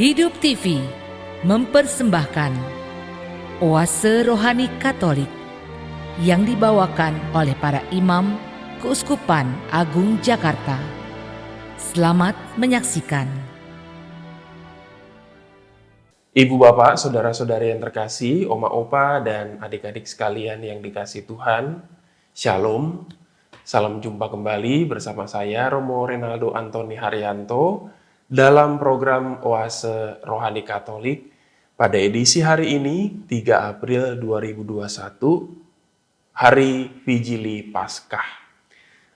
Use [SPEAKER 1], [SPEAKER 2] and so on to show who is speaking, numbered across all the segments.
[SPEAKER 1] Hidup TV mempersembahkan Oase Rohani Katolik yang dibawakan oleh para imam Keuskupan Agung Jakarta. Selamat menyaksikan.
[SPEAKER 2] Ibu bapak, saudara-saudari yang terkasih, oma opa dan adik-adik sekalian yang dikasih Tuhan, Shalom. Salam jumpa kembali bersama saya Romo Renaldo Antoni Haryanto dalam program Oase Rohani Katolik pada edisi hari ini 3 April 2021, Hari Vigili Paskah.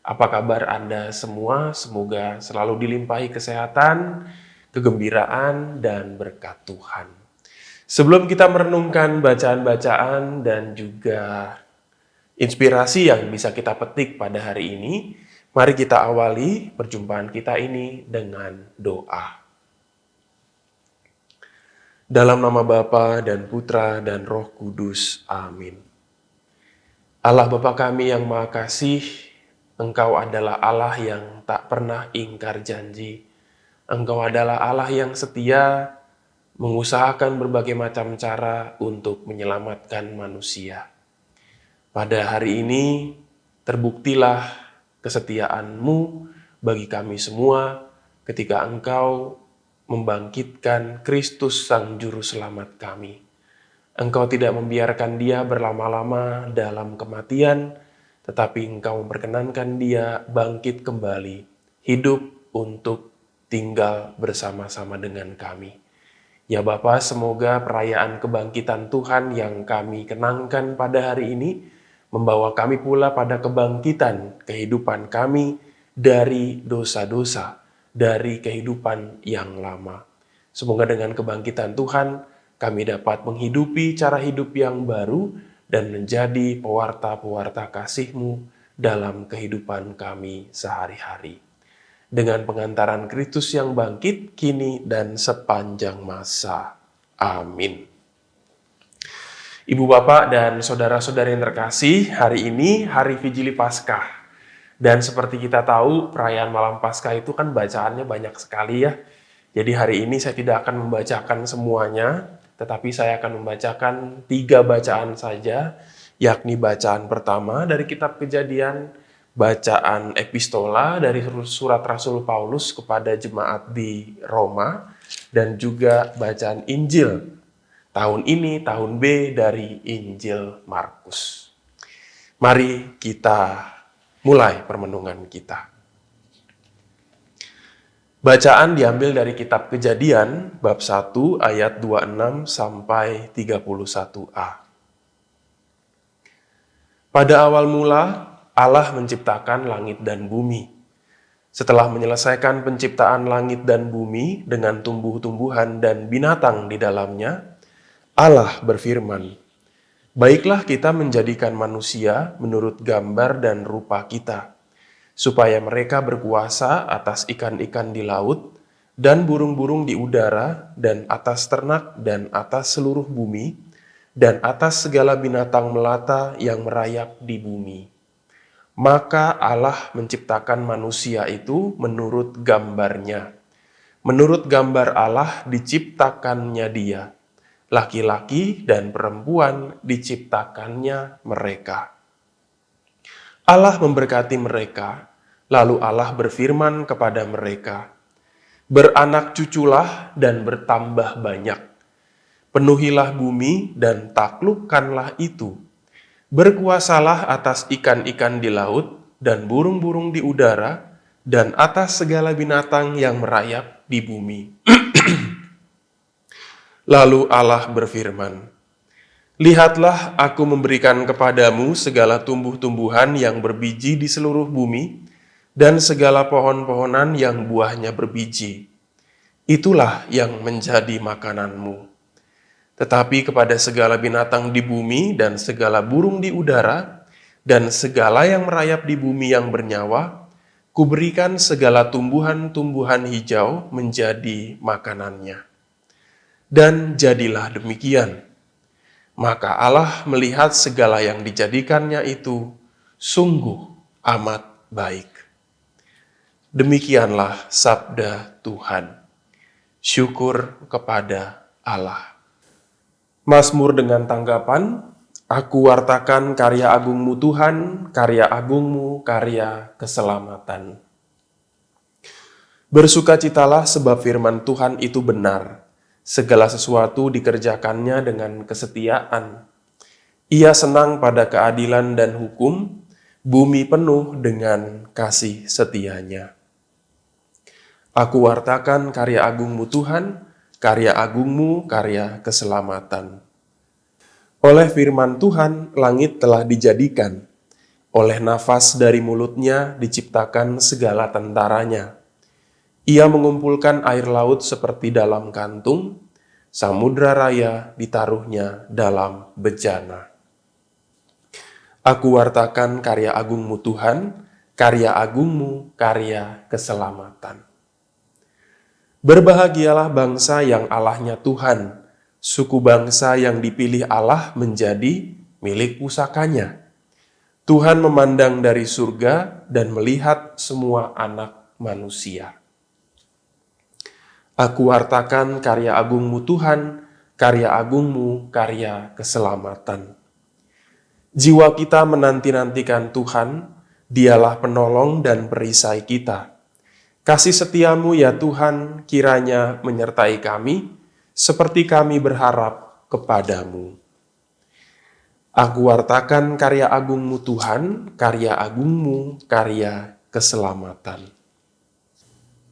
[SPEAKER 2] Apa kabar Anda semua? Semoga selalu dilimpahi kesehatan, kegembiraan, dan berkat Tuhan. Sebelum kita merenungkan bacaan-bacaan dan juga inspirasi yang bisa kita petik pada hari ini, mari kita awali perjumpaan kita ini dengan doa. Dalam nama Bapa dan Putra dan Roh Kudus. Amin. Allah Bapa kami yang Maha Kasih, Engkau adalah Allah yang tak pernah ingkar janji. Engkau adalah Allah yang setia, mengusahakan berbagai macam cara untuk menyelamatkan manusia. Pada hari ini, terbuktilah kesetiaan-Mu bagi kami semua ketika Engkau membangkitkan Kristus Sang Juru Selamat kami. Engkau tidak membiarkan Dia berlama-lama dalam kematian, tetapi Engkau memperkenankan Dia bangkit kembali, hidup untuk tinggal bersama-sama dengan kami. Ya Bapa, semoga perayaan kebangkitan Tuhan yang kami kenangkan pada hari ini membawa kami pula pada kebangkitan kehidupan kami dari dosa-dosa, dari kehidupan yang lama. Semoga dengan kebangkitan Tuhan, kami dapat menghidupi cara hidup yang baru dan menjadi pewarta-pewarta kasih-Mu dalam kehidupan kami sehari-hari. Dengan pengantaran Kristus yang bangkit, kini dan sepanjang masa. Amin. Ibu bapak dan saudara-saudari yang terkasih, hari ini hari Vigili Paskah. Dan seperti kita tahu, perayaan malam Paskah itu kan bacaannya banyak sekali ya. Jadi hari ini saya tidak akan membacakan semuanya, tetapi saya akan membacakan 3 bacaan saja, yakni bacaan pertama dari kitab Kejadian, bacaan epistola dari surat Rasul Paulus kepada jemaat di Roma, dan juga bacaan Injil tahun ini, tahun B dari Injil Markus. Mari kita mulai permenungan kita. Bacaan diambil dari kitab Kejadian, bab 1 ayat 26 sampai 31a. Pada awal mula, Allah menciptakan langit dan bumi. Setelah menyelesaikan penciptaan langit dan bumi dengan tumbuh-tumbuhan dan binatang di dalamnya, Allah berfirman, "Baiklah kita menjadikan manusia menurut gambar dan rupa kita, supaya mereka berkuasa atas ikan-ikan di laut, dan burung-burung di udara, dan atas ternak, dan atas seluruh bumi, dan atas segala binatang melata yang merayap di bumi." Maka Allah menciptakan manusia itu menurut gambarnya. Menurut gambar Allah diciptakannya dia. Laki-laki dan perempuan diciptakannya mereka. Allah memberkati mereka, lalu Allah berfirman kepada mereka, "Beranak cuculah dan bertambah banyak. Penuhilah bumi dan taklukkanlah itu. Berkuasalah atas ikan-ikan di laut dan burung-burung di udara dan atas segala binatang yang merayap di bumi." Lalu Allah berfirman, "Lihatlah, aku memberikan kepadamu segala tumbuh-tumbuhan yang berbiji di seluruh bumi, dan segala pohon-pohonan yang buahnya berbiji. Itulah yang menjadi makananmu. Tetapi kepada segala binatang di bumi dan segala burung di udara, dan segala yang merayap di bumi yang bernyawa, kuberikan segala tumbuhan-tumbuhan hijau menjadi makanannya." Dan jadilah demikian. Maka Allah melihat segala yang dijadikannya itu sungguh amat baik. Demikianlah sabda Tuhan. Syukur kepada Allah. Mazmur dengan tanggapan, aku wartakan karya agungmu Tuhan, karya agungmu, karya keselamatan. Bersukacitalah sebab firman Tuhan itu benar, segala sesuatu dikerjakannya dengan kesetiaan. Ia senang pada keadilan dan hukum, bumi penuh dengan kasih setianya. Aku wartakan karya agungmu Tuhan, karya agungmu, karya keselamatan. Oleh firman Tuhan, langit telah dijadikan. Oleh nafas dari mulutnya diciptakan segala tentaranya. Ia mengumpulkan air laut seperti dalam kantung, samudra raya ditaruhnya dalam bejana. Aku wartakan karya agungmu Tuhan, karya agungmu, karya keselamatan. Berbahagialah bangsa yang Allahnya Tuhan, suku bangsa yang dipilih Allah menjadi milik pusakanya. Tuhan memandang dari surga dan melihat semua anak manusia. Aku wartakan karya agungmu Tuhan, karya agungmu, karya keselamatan. Jiwa kita menanti-nantikan Tuhan, Dialah penolong dan perisai kita. Kasih setiamu ya Tuhan kiranya menyertai kami, seperti kami berharap kepadamu. Aku wartakan karya agungmu Tuhan, karya agungmu, karya keselamatan.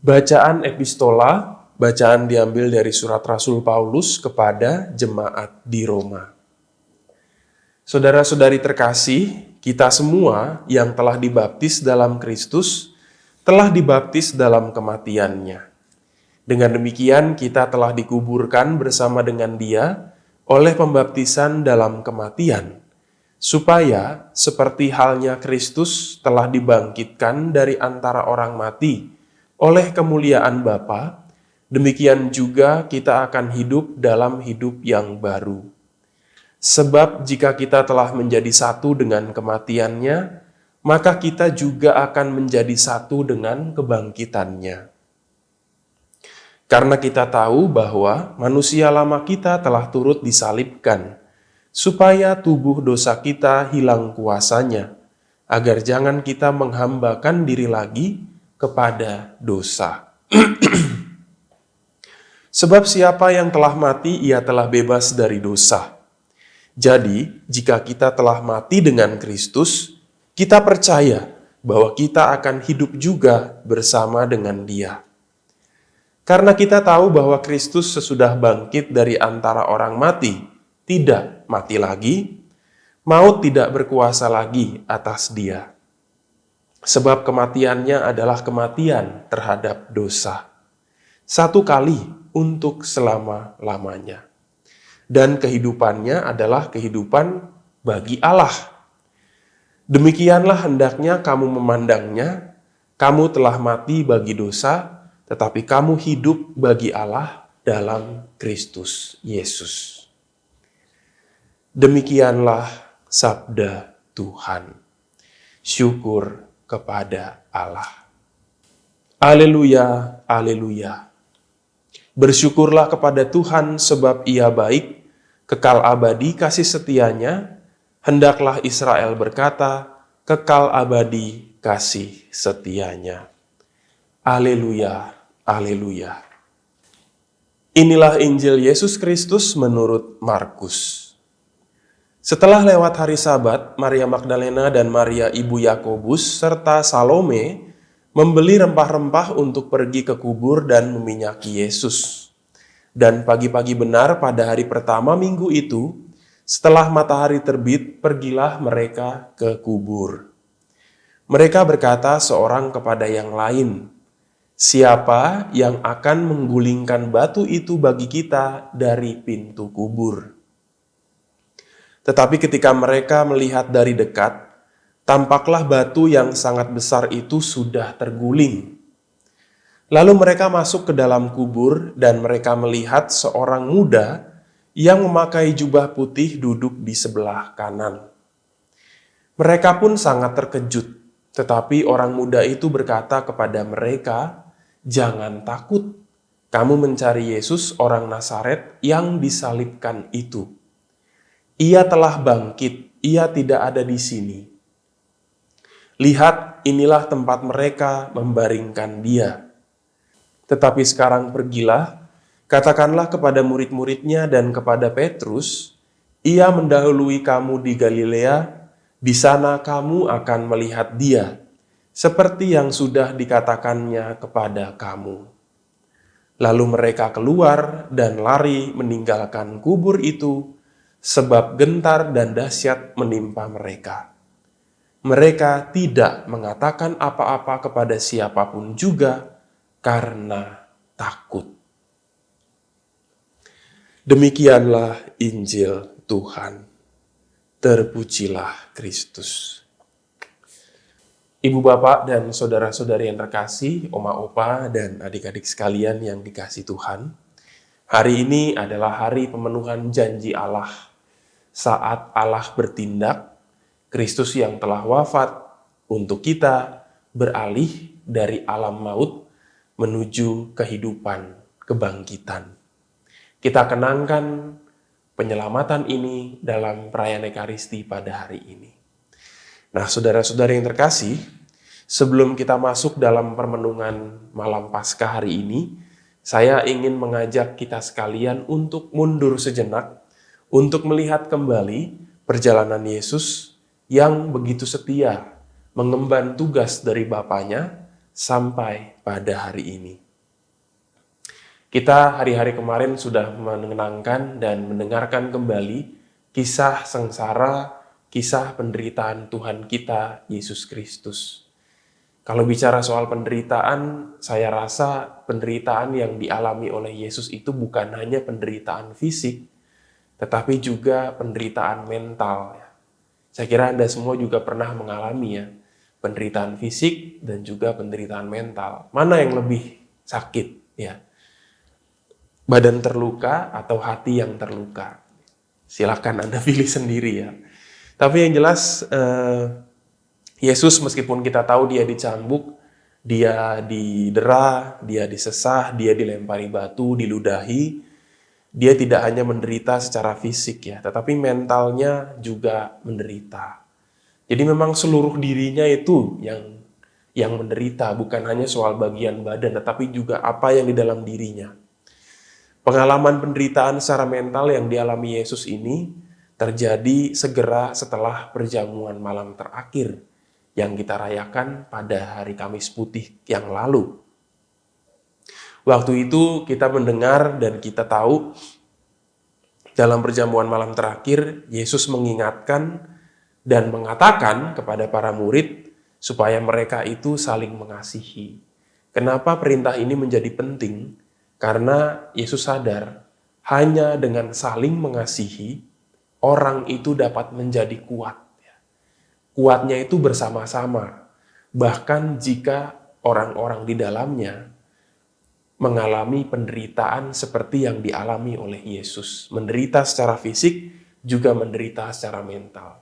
[SPEAKER 2] Bacaan epistola, bacaan diambil dari surat Rasul Paulus kepada jemaat di Roma. Saudara-saudari terkasih, kita semua yang telah dibaptis dalam Kristus, telah dibaptis dalam kematiannya. Dengan demikian kita telah dikuburkan bersama dengan Dia oleh pembaptisan dalam kematian, supaya seperti halnya Kristus telah dibangkitkan dari antara orang mati oleh kemuliaan Bapa, demikian juga kita akan hidup dalam hidup yang baru. Sebab jika kita telah menjadi satu dengan kematiannya, maka kita juga akan menjadi satu dengan kebangkitannya. Karena kita tahu bahwa manusia lama kita telah turut disalibkan, supaya tubuh dosa kita hilang kuasanya, agar jangan kita menghambakan diri lagi kepada dosa. Sebab siapa yang telah mati, ia telah bebas dari dosa. Jadi, jika kita telah mati dengan Kristus, kita percaya bahwa kita akan hidup juga bersama dengan Dia. Karena kita tahu bahwa Kristus sesudah bangkit dari antara orang mati, tidak mati lagi, maut tidak berkuasa lagi atas Dia. Sebab kematiannya adalah kematian terhadap dosa. Satu kali untuk selama-lamanya. Dan kehidupannya adalah kehidupan bagi Allah. Demikianlah hendaknya kamu memandangnya, kamu telah mati bagi dosa, tetapi kamu hidup bagi Allah dalam Kristus Yesus. Demikianlah sabda Tuhan. Syukur kepada Allah. Haleluya, haleluya. Bersyukurlah kepada Tuhan sebab Ia baik, kekal abadi kasih setianya. Hendaklah Israel berkata, kekal abadi kasih setianya. Haleluya, haleluya. Inilah Injil Yesus Kristus menurut Markus. Setelah lewat hari Sabat, Maria Magdalena dan Maria ibu Yakobus serta Salome membeli rempah-rempah untuk pergi ke kubur dan meminyaki Yesus. Dan pagi-pagi benar pada hari pertama minggu itu, setelah matahari terbit, pergilah mereka ke kubur. Mereka berkata seorang kepada yang lain, "Siapa yang akan menggulingkan batu itu bagi kita dari pintu kubur?" Tetapi ketika mereka melihat dari dekat, tampaklah batu yang sangat besar itu sudah terguling. Lalu mereka masuk ke dalam kubur dan mereka melihat seorang muda yang memakai jubah putih duduk di sebelah kanan. Mereka pun sangat terkejut, tetapi orang muda itu berkata kepada mereka, "Jangan takut, Kamu mencari Yesus orang Nazaret yang disalibkan itu. Ia telah bangkit, ia tidak ada di sini. Lihat, inilah tempat mereka membaringkan dia. Tetapi sekarang pergilah, katakanlah kepada murid-muridnya dan kepada Petrus, ia mendahului kamu di Galilea, di sana kamu akan melihat dia, seperti yang sudah dikatakannya kepada kamu. Lalu mereka keluar dan lari meninggalkan kubur itu, sebab gentar dan dahsyat menimpa mereka. Mereka tidak mengatakan apa-apa kepada siapapun juga karena takut. Demikianlah Injil Tuhan. Terpujilah Kristus. Ibu bapak dan saudara-saudari yang terkasih, oma opa dan adik-adik sekalian yang dikasih Tuhan. Hari ini adalah hari pemenuhan janji Allah. Saat Allah bertindak, Kristus yang telah wafat untuk kita beralih dari alam maut menuju kehidupan kebangkitan. Kita kenangkan penyelamatan ini dalam perayaan Ekaristi pada hari ini. Nah, saudara-saudara yang terkasih, sebelum kita masuk dalam permenungan malam Paskah hari ini, saya ingin mengajak kita sekalian untuk mundur sejenak, untuk melihat kembali perjalanan Yesus yang begitu setia mengemban tugas dari Bapaknya sampai pada hari ini. Kita hari-hari kemarin sudah mengenangkan dan mendengarkan kembali kisah sengsara, kisah penderitaan Tuhan kita, Yesus Kristus. Kalau bicara soal penderitaan, saya rasa penderitaan yang dialami oleh Yesus itu bukan hanya penderitaan fisik, tetapi juga penderitaan mental. Saya kira Anda semua juga pernah mengalami penderitaan fisik dan juga penderitaan mental. Mana yang lebih sakit ya? Badan terluka atau hati yang terluka? Silakan Anda pilih sendiri ya. Tapi yang jelas Yesus meskipun kita tahu dia dicambuk, dia didera, dia disesah, dia dilempari batu, diludahi, dia tidak hanya menderita secara fisik ya, tetapi mentalnya juga menderita. Jadi memang seluruh dirinya itu yang menderita, bukan hanya soal bagian badan, tetapi juga apa yang di dalam dirinya. Pengalaman penderitaan secara mental yang dialami Yesus ini terjadi segera setelah perjamuan malam terakhir yang kita rayakan pada hari Kamis Putih yang lalu. Waktu itu kita mendengar dan kita tahu dalam perjamuan malam terakhir Yesus mengingatkan dan mengatakan kepada para murid supaya mereka itu saling mengasihi. Kenapa perintah ini menjadi penting? Karena Yesus sadar hanya dengan saling mengasihi orang itu dapat menjadi kuat. Kuatnya itu bersama-sama. Bahkan jika orang-orang di dalamnya mengalami penderitaan seperti yang dialami oleh Yesus. Menderita secara fisik, juga menderita secara mental.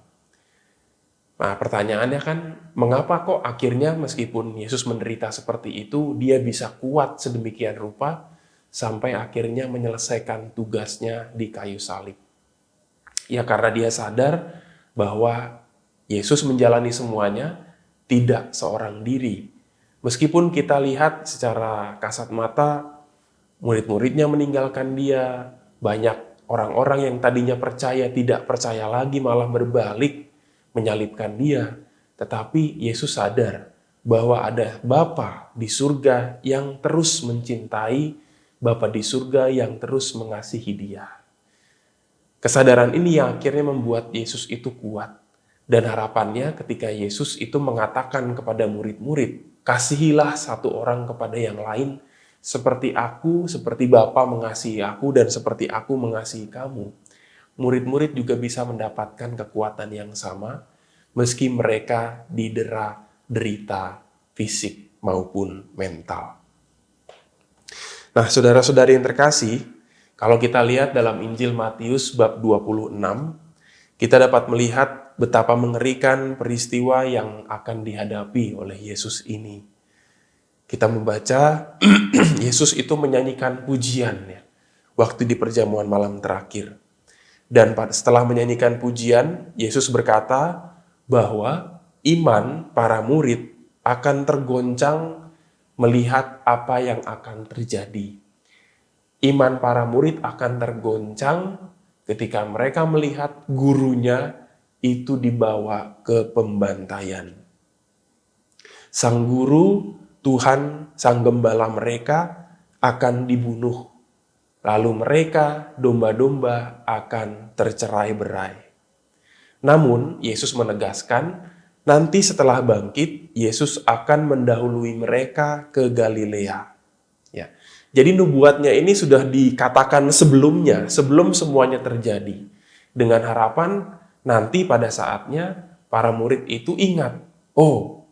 [SPEAKER 2] Nah, pertanyaannya kan, mengapa kok akhirnya meskipun Yesus menderita seperti itu, dia bisa kuat sedemikian rupa, sampai akhirnya menyelesaikan tugasnya di kayu salib? Ya karena dia sadar bahwa Yesus menjalani semuanya tidak seorang diri. Meskipun kita lihat secara kasat mata, murid-muridnya meninggalkan dia, banyak orang-orang yang tadinya percaya tidak percaya lagi malah berbalik menyalibkan dia. Tetapi Yesus sadar bahwa ada Bapa di surga yang terus mencintai, Bapa di surga yang terus mengasihi dia. Kesadaran ini yang akhirnya membuat Yesus itu kuat. Dan harapannya ketika Yesus itu mengatakan kepada murid-murid, kasihilah satu orang kepada yang lain, seperti aku, seperti Bapa mengasihi aku, dan seperti aku mengasihi kamu. Murid-murid juga bisa mendapatkan kekuatan yang sama, meski mereka didera derita fisik maupun mental. Nah, saudara-saudari yang terkasih, kalau kita lihat dalam Injil Matius bab 26, kita dapat melihat betapa mengerikan peristiwa yang akan dihadapi oleh Yesus ini. Kita membaca Yesus itu menyanyikan pujian ya, waktu di perjamuan malam terakhir. Dan setelah menyanyikan pujian, Yesus berkata bahwa iman para murid akan tergoncang melihat apa yang akan terjadi. Iman para murid akan tergoncang ketika mereka melihat gurunya itu dibawa ke pembantaian. Sang guru, Tuhan, sang gembala mereka akan dibunuh. Lalu mereka, domba-domba, akan tercerai-berai. Namun, Yesus menegaskan, nanti setelah bangkit, Yesus akan mendahului mereka ke Galilea. Ya. Jadi nubuatnya ini sudah dikatakan sebelumnya, sebelum semuanya terjadi. Dengan harapan nanti pada saatnya para murid itu ingat, oh,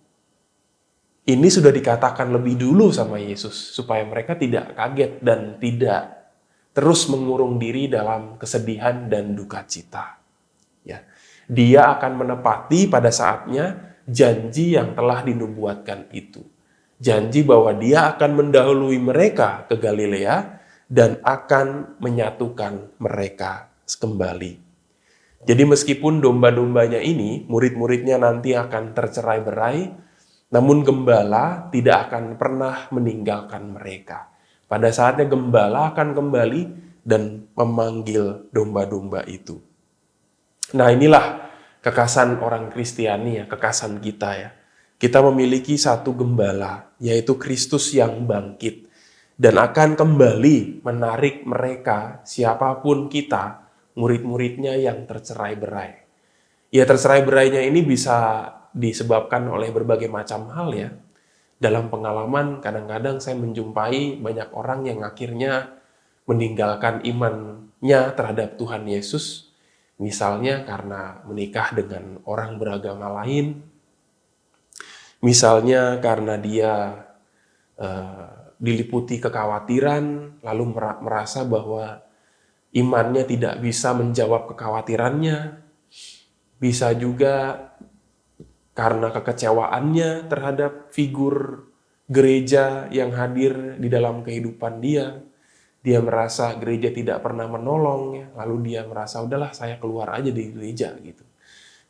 [SPEAKER 2] ini sudah dikatakan lebih dulu sama Yesus, supaya mereka tidak kaget dan tidak terus mengurung diri dalam kesedihan dan duka cita. Ya. Dia akan menepati pada saatnya janji yang telah dinubuatkan itu. Janji bahwa dia akan mendahului mereka ke Galilea dan akan menyatukan mereka kembali. Jadi meskipun domba-dombanya ini, murid-muridnya nanti akan tercerai-berai, namun gembala tidak akan pernah meninggalkan mereka. Pada saatnya gembala akan kembali dan memanggil domba-domba itu. Nah, inilah kekasan orang Kristiani ya, kekasan kita ya. Kita memiliki satu gembala, yaitu Kristus yang bangkit. Dan akan kembali menarik mereka, siapapun kita, murid-muridnya yang tercerai-berai. Ya, tercerai-berainya ini bisa disebabkan oleh berbagai macam hal ya. Dalam pengalaman, kadang-kadang saya menjumpai banyak orang yang akhirnya meninggalkan imannya terhadap Tuhan Yesus, misalnya karena menikah dengan orang beragama lain, misalnya karena dia diliputi kekhawatiran, lalu merasa bahwa imannya tidak bisa menjawab kekhawatirannya, bisa juga karena kekecewaannya terhadap figur gereja yang hadir di dalam kehidupan dia. Dia merasa gereja tidak pernah menolong, lalu dia merasa udahlah saya keluar aja dari gereja gitu.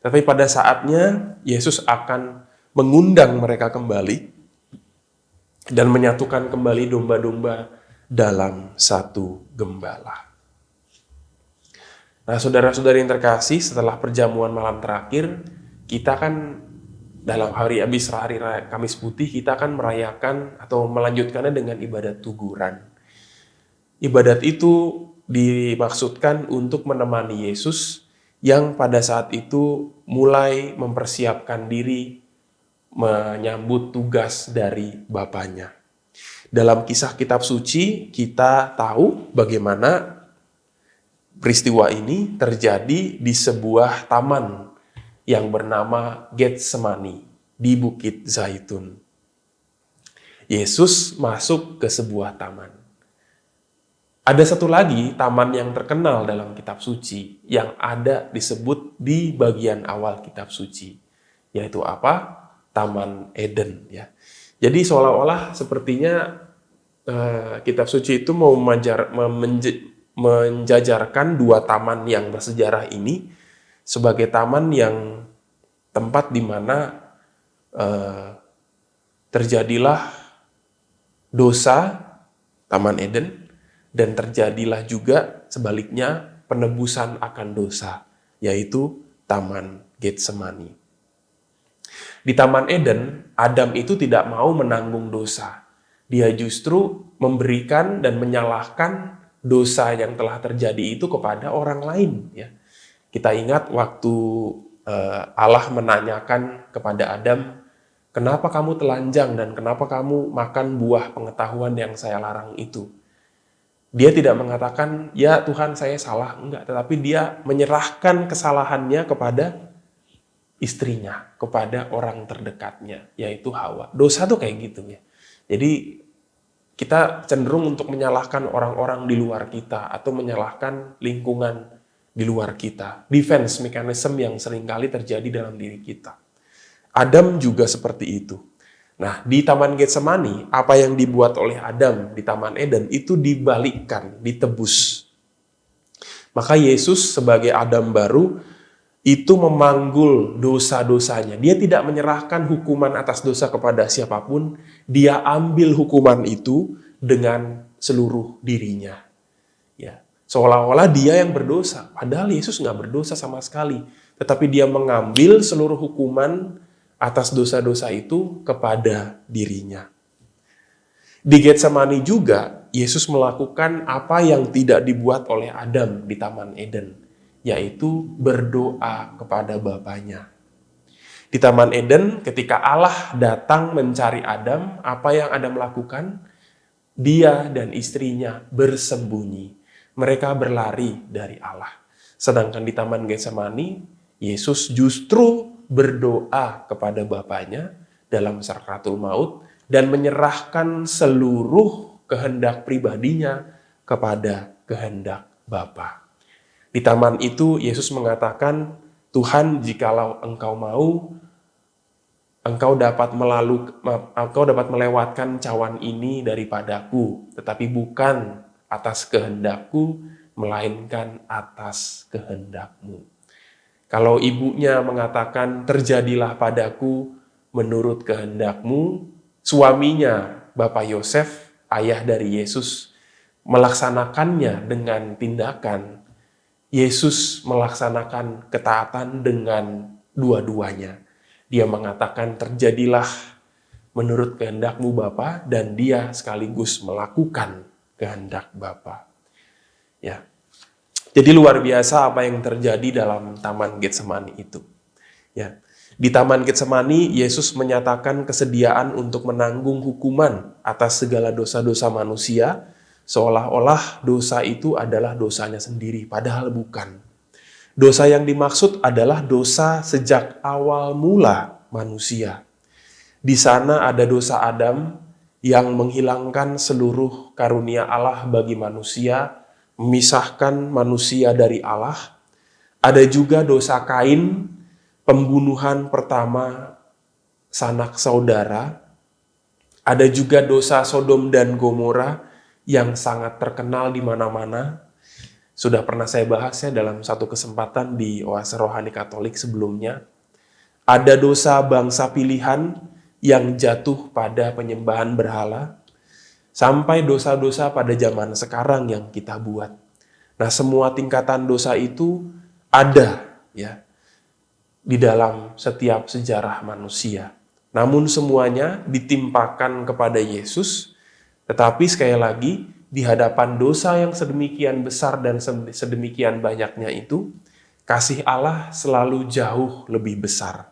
[SPEAKER 2] Tapi pada saatnya Yesus akan mengundang mereka kembali dan menyatukan kembali domba-domba dalam satu gembala. Nah, saudara-saudari yang terkasih, setelah perjamuan malam terakhir, kita kan dalam hari habis hari Kamis Putih, kita akan merayakan atau melanjutkannya dengan ibadat tuguran. Ibadat itu dimaksudkan untuk menemani Yesus yang pada saat itu mulai mempersiapkan diri menyambut tugas dari Bapaknya. Dalam kisah kitab suci, kita tahu bagaimana peristiwa ini terjadi di sebuah taman yang bernama Getsemani di Bukit Zaitun. Yesus masuk ke sebuah taman. Ada satu lagi taman yang terkenal dalam kitab suci yang ada disebut di bagian awal kitab suci, yaitu apa? Taman Eden ya. Jadi seolah-olah sepertinya kitab suci itu mau menjajarkan dua taman yang bersejarah ini sebagai taman yang tempat di mana terjadilah dosa, Taman Eden, dan terjadilah juga sebaliknya penebusan akan dosa, yaitu Taman Getsemani. Di Taman Eden, Adam itu tidak mau menanggung dosa. Dia justru memberikan dan menyalahkan dosa yang telah terjadi itu kepada orang lain ya. Kita ingat waktu Allah menanyakan kepada Adam, kenapa kamu telanjang dan kenapa kamu makan buah pengetahuan yang saya larang itu? Dia tidak mengatakan, ya Tuhan saya salah, enggak. Tetapi dia menyerahkan kesalahannya kepada istrinya, kepada orang terdekatnya, yaitu Hawa. Dosa tuh kayak gitu ya. Jadi kita cenderung untuk menyalahkan orang-orang di luar kita atau menyalahkan lingkungan di luar kita. Defense mechanism yang seringkali terjadi dalam diri kita. Adam juga seperti itu. Nah, di Taman Getsemani, apa yang dibuat oleh Adam di Taman Eden itu dibalikkan, ditebus. Maka Yesus sebagai Adam baru itu memanggul dosa-dosanya. Dia tidak menyerahkan hukuman atas dosa kepada siapapun. Dia ambil hukuman itu dengan seluruh dirinya. Ya, seolah-olah dia yang berdosa. Padahal Yesus nggak berdosa sama sekali. Tetapi dia mengambil seluruh hukuman atas dosa-dosa itu kepada dirinya. Di Getsemani juga, Yesus melakukan apa yang tidak dibuat oleh Adam di Taman Eden, yaitu berdoa kepada Bapanya. Di Taman Eden, ketika Allah datang mencari Adam, apa yang Adam lakukan? Dia dan istrinya bersembunyi. Mereka berlari dari Allah. Sedangkan di Taman Getsemani, Yesus justru berdoa kepada Bapanya dalam sakratul maut dan menyerahkan seluruh kehendak pribadinya kepada kehendak Bapa. Di taman itu Yesus mengatakan, Tuhan, jikalau engkau mau, engkau dapat melewatkan cawan ini daripadaku, tetapi bukan atas kehendakku, melainkan atas kehendakmu. Kalau ibunya mengatakan, terjadilah padaku menurut kehendakmu, suaminya, Bapak Yosef, ayah dari Yesus, melaksanakannya dengan tindakan. Yesus melaksanakan ketaatan dengan dua-duanya. Dia mengatakan, terjadilah menurut kehendakmu Bapa, dan dia sekaligus melakukan kehendak Bapa. Ya. Jadi luar biasa apa yang terjadi dalam Taman Getsemani itu. Ya. Di Taman Getsemani, Yesus menyatakan kesediaan untuk menanggung hukuman atas segala dosa-dosa manusia, seolah-olah dosa itu adalah dosanya sendiri, padahal bukan. Dosa yang dimaksud adalah dosa sejak awal mula manusia. Di sana ada dosa Adam yang menghilangkan seluruh karunia Allah bagi manusia, memisahkan manusia dari Allah. Ada juga dosa Kain, pembunuhan pertama sanak saudara. Ada juga dosa Sodom dan Gomora yang sangat terkenal di mana-mana. Sudah pernah saya bahas ya dalam satu kesempatan di Oase Rohani Katolik sebelumnya. Ada dosa bangsa pilihan yang jatuh pada penyembahan berhala, sampai dosa-dosa pada zaman sekarang yang kita buat. Nah, semua tingkatan dosa itu ada ya di dalam setiap sejarah manusia. Namun semuanya ditimpakan kepada Yesus, tetapi sekali lagi di hadapan dosa yang sedemikian besar dan sedemikian banyaknya itu, kasih Allah selalu jauh lebih besar.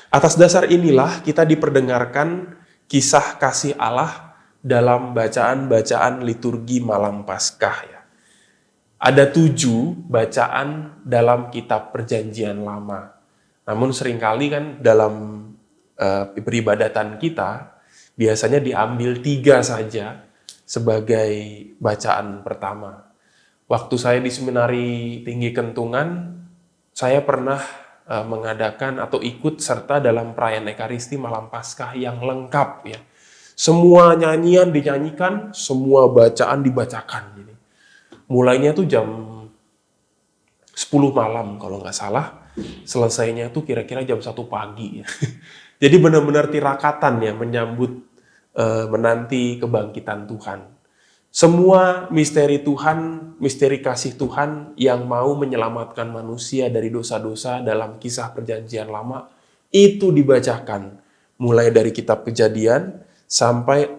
[SPEAKER 2] Atas dasar inilah kita diperdengarkan kisah kasih Allah dalam bacaan-bacaan liturgi malam Paskah ya. Ada 7 bacaan dalam kitab Perjanjian Lama. Namun seringkali kan dalam peribadatan kita biasanya diambil 3 saja sebagai bacaan pertama. Waktu saya di Seminari Tinggi Kentungan, saya pernah mengadakan atau ikut serta dalam perayaan Ekaristi malam Paskah yang lengkap ya. Semua nyanyian dinyanyikan, semua bacaan dibacakan. Mulainya tuh jam 10 malam kalau nggak salah, selesainya tuh kira-kira jam 1 pagi. Ya. Jadi benar-benar tirakatan ya menyambut menanti kebangkitan Tuhan. Semua misteri Tuhan, misteri kasih Tuhan yang mau menyelamatkan manusia dari dosa-dosa dalam kisah Perjanjian Lama itu dibacakan. Mulai dari kitab Kejadian sampai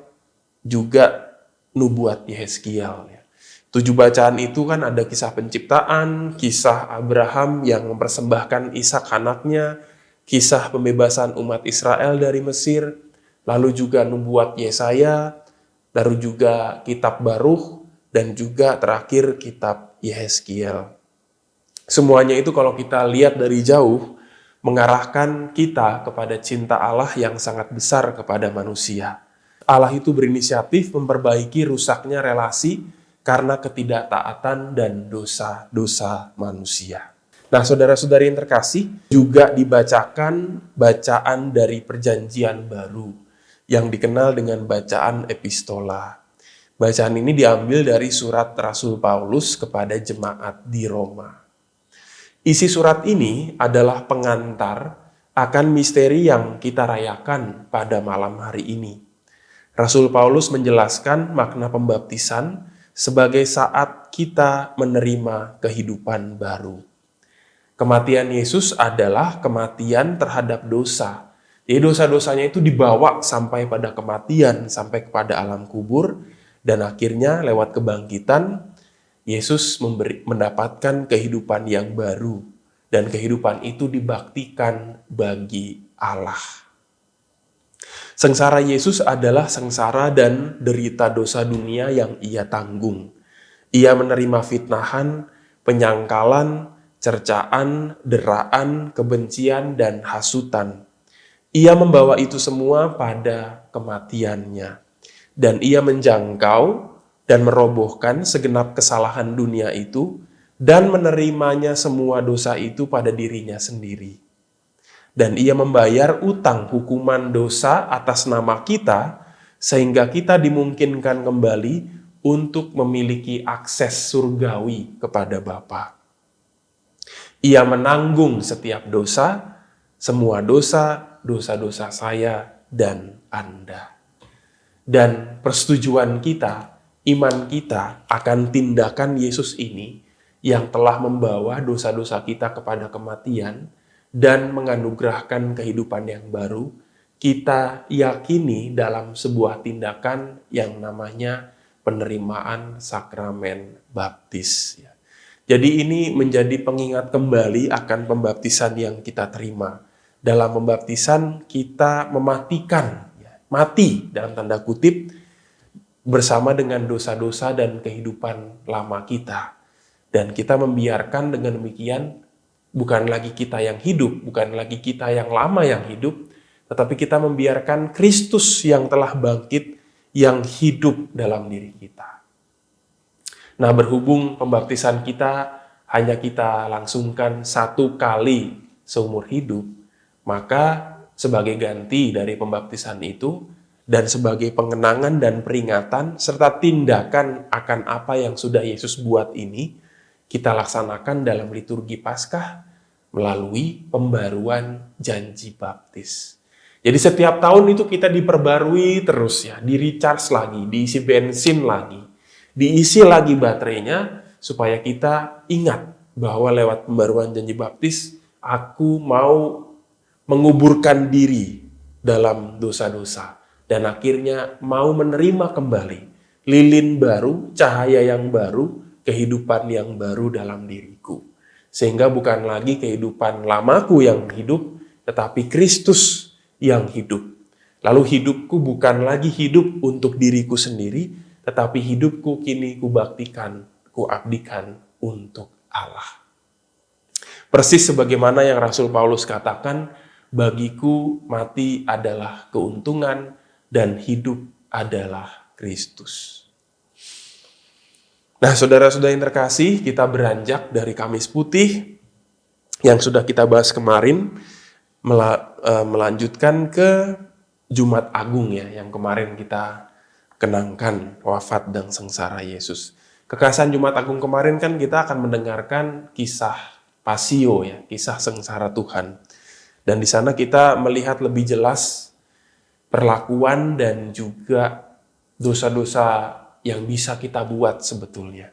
[SPEAKER 2] juga nubuat Yehezkiel. 7 bacaan itu kan ada kisah penciptaan, kisah Abraham yang mempersembahkan Ishak anaknya, kisah pembebasan umat Israel dari Mesir, lalu juga nubuat Yesaya, lalu juga kitab Baruch, dan juga terakhir kitab Yehezkiel. Semuanya itu kalau kita lihat dari jauh, mengarahkan kita kepada cinta Allah yang sangat besar kepada manusia. Allah itu berinisiatif memperbaiki rusaknya relasi karena ketidaktaatan dan dosa-dosa manusia. Nah, saudara-saudari yang terkasih, juga dibacakan bacaan dari Perjanjian Baru yang dikenal dengan bacaan epistola. Bacaan ini diambil dari surat Rasul Paulus kepada jemaat di Roma. Isi surat ini adalah pengantar akan misteri yang kita rayakan pada malam hari ini. Rasul Paulus menjelaskan makna pembaptisan sebagai saat kita menerima kehidupan baru. Kematian Yesus adalah kematian terhadap dosa. Jadi dosa-dosanya itu dibawa sampai pada kematian, sampai kepada alam kubur, dan akhirnya lewat kebangkitan, Yesus mendapatkan kehidupan yang baru. Dan kehidupan itu dibaktikan bagi Allah. Sengsara Yesus adalah sengsara dan derita dosa dunia yang ia tanggung. Ia menerima fitnahan, penyangkalan, cercaan, deraan, kebencian, dan hasutan. Ia membawa itu semua pada kematiannya. Dan ia menjangkau dan merobohkan segenap kesalahan dunia itu dan menerimanya semua dosa itu pada dirinya sendiri. Dan ia membayar utang hukuman dosa atas nama kita sehingga kita dimungkinkan kembali untuk memiliki akses surgawi kepada Bapa. Ia menanggung setiap dosa, semua dosa, dosa-dosa saya dan Anda. Dan persetujuan kita, iman kita akan tindakan Yesus ini yang telah membawa dosa-dosa kita kepada kematian dan menganugerahkan kehidupan yang baru, kita yakini dalam sebuah tindakan yang namanya penerimaan sakramen baptis. Jadi ini menjadi pengingat kembali akan pembaptisan yang kita terima. Dalam pembaptisan kita mematikan, mati dalam tanda kutip, bersama dengan dosa-dosa dan kehidupan lama kita. Dan kita membiarkan dengan demikian, bukan lagi kita yang hidup, bukan lagi kita yang lama yang hidup, tetapi kita membiarkan Kristus yang telah bangkit, yang hidup dalam diri kita. Nah, berhubung pembaptisan kita hanya kita langsungkan 1 kali seumur hidup, maka sebagai ganti dari pembaptisan itu dan sebagai pengenangan dan peringatan serta tindakan akan apa yang sudah Yesus buat ini, kita laksanakan dalam liturgi Paskah melalui pembaruan janji baptis. Jadi setiap tahun itu kita diperbarui terus ya, di-recharge lagi, diisi bensin lagi, diisi lagi baterainya supaya kita ingat bahwa lewat pembaruan janji baptis, aku mau menguburkan diri dalam dosa-dosa dan akhirnya mau menerima kembali lilin baru, cahaya yang baru, kehidupan yang baru dalam diriku. Sehingga bukan lagi kehidupan lamaku yang hidup, tetapi Kristus yang hidup. Lalu hidupku bukan lagi hidup untuk diriku sendiri, tetapi hidupku kini kubaktikan, kuabdikan untuk Allah. Persis sebagaimana yang Rasul Paulus katakan, bagiku mati adalah keuntungan dan hidup adalah Kristus. Nah, saudara-saudara yang terkasih, kita beranjak dari Kamis Putih yang sudah kita bahas kemarin, melanjutkan ke Jumat Agung ya, yang kemarin kita kenangkan wafat dan sengsara Yesus. Kekasih Jumat Agung kemarin kan kita akan mendengarkan kisah Pasio ya, kisah sengsara Tuhan. Dan di sana kita melihat lebih jelas perlakuan dan juga dosa-dosa yang bisa kita buat sebetulnya.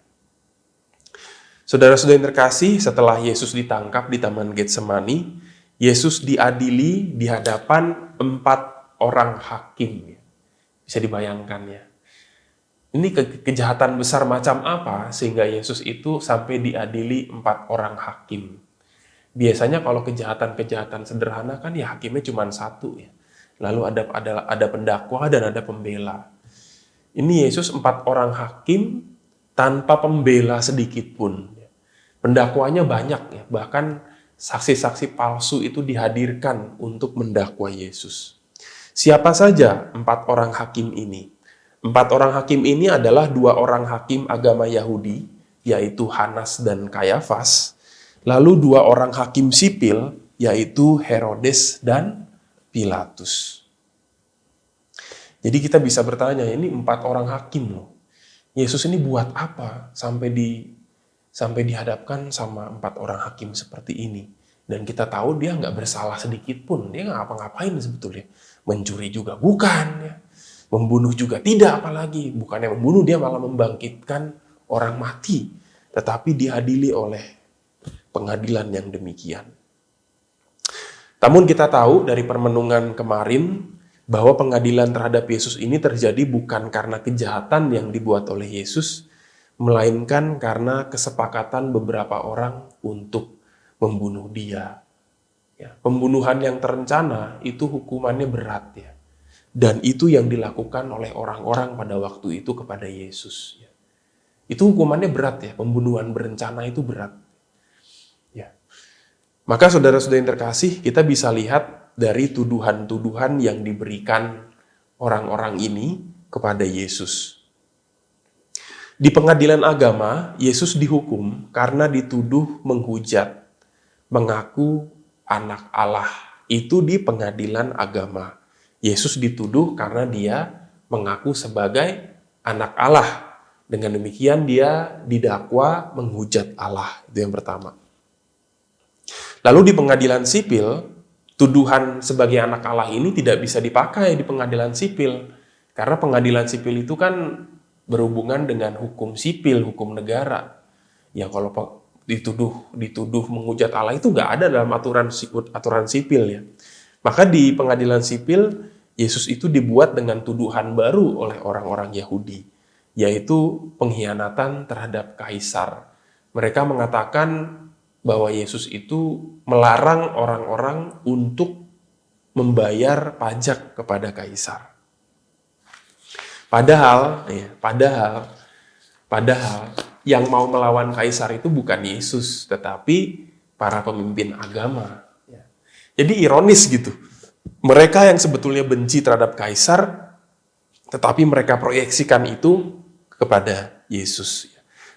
[SPEAKER 2] Saudara-saudara yang terkasih, setelah Yesus ditangkap di Taman Getsemani, Yesus diadili di hadapan 4 orang hakim. Bisa dibayangkan ya. Ini kejahatan besar macam apa sehingga Yesus itu sampai diadili 4 orang hakim. Biasanya kalau kejahatan-kejahatan sederhana kan ya hakimnya cuma 1 ya. Lalu ada pendakwa dan ada pembela. Ini Yesus 4 orang hakim tanpa pembela sedikit pun. Pendakwanya banyak ya, bahkan saksi-saksi palsu itu dihadirkan untuk mendakwa Yesus. Siapa saja 4 orang hakim ini? 4 orang hakim ini adalah 2 orang hakim agama Yahudi, yaitu Hanas dan Kayafas. lalu dua orang hakim sipil, yaitu Herodes dan Pilatus. Jadi kita bisa bertanya, ini 4 orang hakim loh. Yesus ini buat apa sampai dihadapkan sama 4 orang hakim seperti ini? Dan kita tahu dia nggak bersalah sedikit pun. Dia nggak ngapa-ngapain sebetulnya. Mencuri juga bukan, ya. Membunuh juga tidak, apalagi. Bukannya membunuh, dia malah membangkitkan orang mati. Tetapi diadili oleh pengadilan yang demikian. Namun kita tahu dari permenungan kemarin bahwa pengadilan terhadap Yesus ini terjadi bukan karena kejahatan yang dibuat oleh Yesus, melainkan karena kesepakatan beberapa orang untuk membunuh dia. Ya, pembunuhan yang terencana itu hukumannya berat, ya. Dan itu yang dilakukan oleh orang-orang pada waktu itu kepada Yesus. Ya. Itu hukumannya berat, ya. Pembunuhan berencana itu berat. Ya. Maka saudara-saudara yang terkasih, kita bisa lihat dari tuduhan-tuduhan yang diberikan orang-orang ini kepada Yesus. Di pengadilan agama, Yesus dihukum karena dituduh menghujat, mengaku anak Allah. Itu di pengadilan agama. Yesus dituduh karena dia mengaku sebagai anak Allah. Dengan demikian dia didakwa menghujat Allah. Itu yang pertama. Lalu di pengadilan sipil, tuduhan sebagai anak Allah ini tidak bisa dipakai di pengadilan sipil. Karena pengadilan sipil itu kan berhubungan dengan hukum sipil, hukum negara. Ya kalau dituduh menghujat Allah itu nggak ada dalam aturan sipil, ya. Maka di pengadilan sipil, Yesus itu dibuat dengan tuduhan baru oleh orang-orang Yahudi, yaitu pengkhianatan terhadap kaisar. Mereka mengatakan bahwa Yesus itu melarang orang-orang untuk membayar pajak kepada kaisar. Padahal yang mau melawan kaisar itu bukan Yesus, tetapi para pemimpin agama. Jadi ironis gitu. Mereka yang sebetulnya benci terhadap kaisar, tetapi mereka proyeksikan itu kepada Yesus.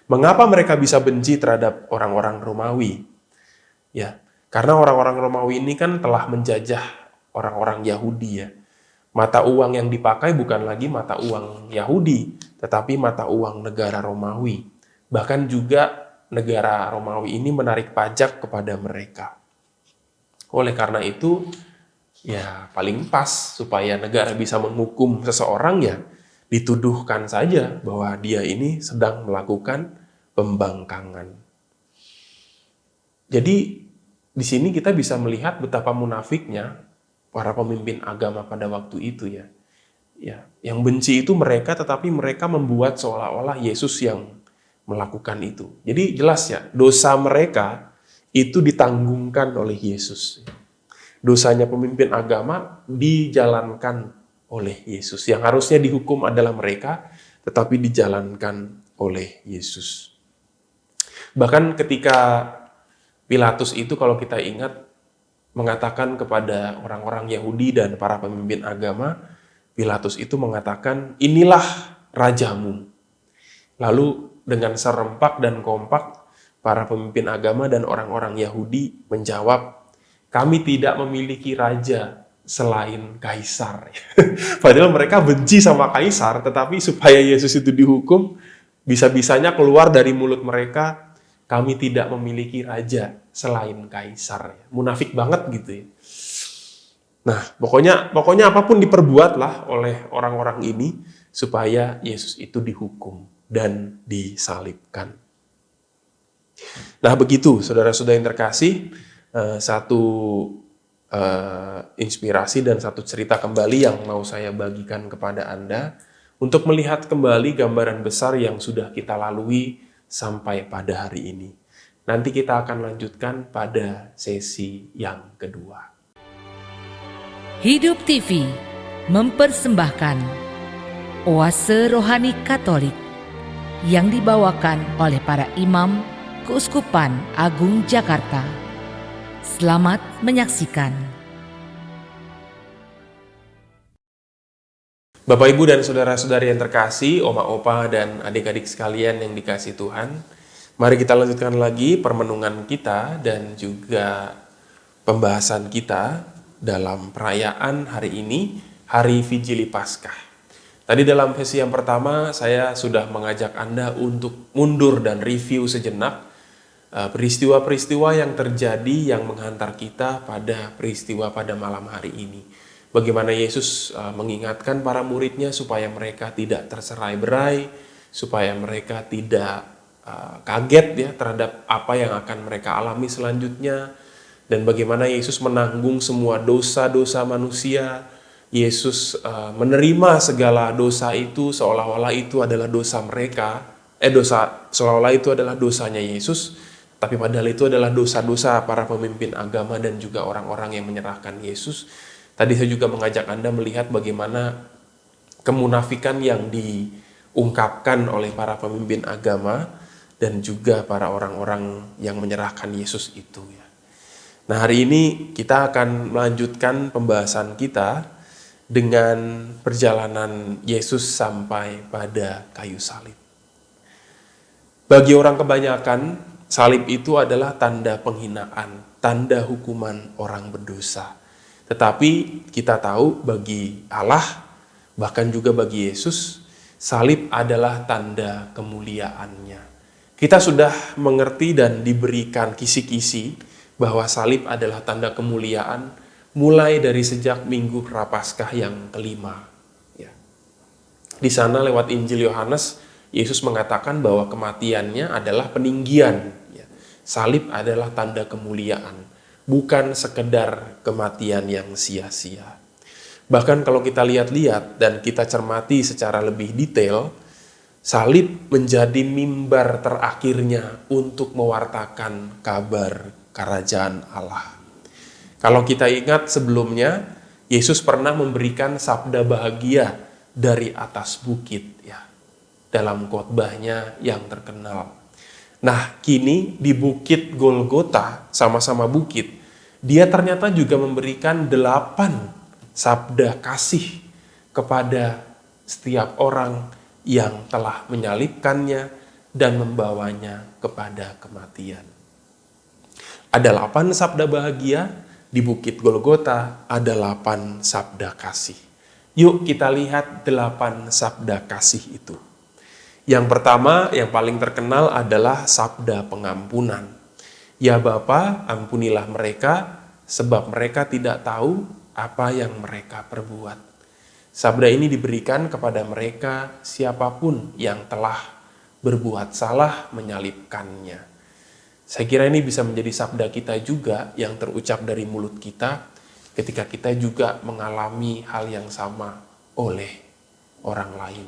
[SPEAKER 2] Mengapa mereka bisa benci terhadap orang-orang Romawi? Ya, karena orang-orang Romawi ini kan telah menjajah orang-orang Yahudi, ya. Mata uang yang dipakai bukan lagi mata uang Yahudi, tetapi mata uang negara Romawi. Bahkan juga negara Romawi ini menarik pajak kepada mereka. Oleh karena itu, ya paling pas supaya negara bisa menghukum seseorang, ya dituduhkan saja bahwa dia ini sedang melakukan pembangkangan. Jadi di sini kita bisa melihat betapa munafiknya para pemimpin agama pada waktu itu, ya. Ya, yang benci itu mereka, tetapi mereka membuat seolah-olah Yesus yang melakukan itu. Jadi jelas, ya, dosa mereka itu ditanggungan oleh Yesus. Dosanya pemimpin agama dijalankan oleh Yesus. Yang harusnya dihukum adalah mereka, tetapi dijalankan oleh Yesus. Bahkan ketika Pilatus itu, kalau kita ingat, mengatakan kepada orang-orang Yahudi dan para pemimpin agama, Pilatus itu mengatakan, inilah rajamu. Lalu dengan serempak dan kompak, para pemimpin agama dan orang-orang Yahudi menjawab, kami tidak memiliki raja selain kaisar. Padahal mereka benci sama kaisar, tetapi supaya Yesus itu dihukum, bisa-bisanya keluar dari mulut mereka, kami tidak memiliki raja selain kaisar. Munafik banget gitu, ya. Nah, pokoknya apapun diperbuatlah oleh orang-orang ini supaya Yesus itu dihukum dan disalibkan. Nah, begitu saudara-saudara yang terkasih, satu inspirasi dan satu cerita kembali yang mau saya bagikan kepada Anda untuk melihat kembali gambaran besar yang sudah kita lalui sampai pada hari ini. Nanti kita akan lanjutkan pada sesi yang kedua.
[SPEAKER 1] Hidup TV mempersembahkan Oase Rohani Katolik yang dibawakan oleh para imam Keuskupan Agung Jakarta. Selamat menyaksikan.
[SPEAKER 2] Bapak, Ibu, dan saudara-saudari yang terkasih, oma, opa, dan adik-adik sekalian yang dikasihi Tuhan, Mari kita lanjutkan lagi permenungan kita dan juga pembahasan kita dalam perayaan hari ini, Hari Vigili Paskah. Tadi dalam sesi yang pertama saya sudah mengajak Anda untuk mundur dan review sejenak peristiwa-peristiwa yang terjadi yang menghantar kita pada peristiwa pada malam hari ini. Bagaimana Yesus mengingatkan para muridnya supaya mereka tidak terserai-berai, supaya mereka tidak kaget ya terhadap apa yang akan mereka alami selanjutnya, dan bagaimana Yesus menanggung semua dosa-dosa manusia. Yesus menerima segala dosa itu seolah-olah itu adalah dosa mereka, seolah-olah itu adalah dosanya Yesus, tapi padahal itu adalah dosa-dosa para pemimpin agama dan juga orang-orang yang menyerahkan Yesus. Tadi saya juga mengajak Anda melihat bagaimana kemunafikan yang diungkapkan oleh para pemimpin agama dan juga para orang-orang yang menyerahkan Yesus itu ya. Nah, hari ini kita akan melanjutkan pembahasan kita dengan perjalanan Yesus sampai pada kayu salib. Bagi orang kebanyakan, salib itu adalah tanda penghinaan, tanda hukuman orang berdosa. Tetapi kita tahu bagi Allah, bahkan juga bagi Yesus, salib adalah tanda kemuliaannya. Kita sudah mengerti dan diberikan kisi-kisi bahwa salib adalah tanda kemuliaan mulai dari sejak Minggu Prapaskah yang kelima. Ya. Di sana lewat Injil Yohanes, Yesus mengatakan bahwa kematiannya adalah peninggian. Ya. Salib adalah tanda kemuliaan, bukan sekedar kematian yang sia-sia. Bahkan kalau kita lihat-lihat dan kita cermati secara lebih detail, salib menjadi mimbar terakhirnya untuk mewartakan kabar kerajaan Allah. Kalau kita ingat sebelumnya, Yesus pernah memberikan sabda bahagia dari atas bukit ya, dalam khotbahnya yang terkenal. Nah, kini di bukit Golgota, sama-sama bukit, dia ternyata juga memberikan 8 sabda kasih kepada setiap orang yang telah menyalibkannya dan membawanya kepada kematian. Ada 8 sabda bahagia di bukit Golgota, ada 8 sabda kasih. Yuk kita lihat 8 sabda kasih itu. Yang pertama, yang paling terkenal adalah sabda pengampunan. Ya Bapa, ampunilah mereka, sebab mereka tidak tahu apa yang mereka perbuat. Sabda ini diberikan kepada mereka siapapun yang telah berbuat salah menyalibkannya. Saya kira ini bisa menjadi sabda kita juga yang terucap dari mulut kita ketika kita juga mengalami hal yang sama oleh orang lain.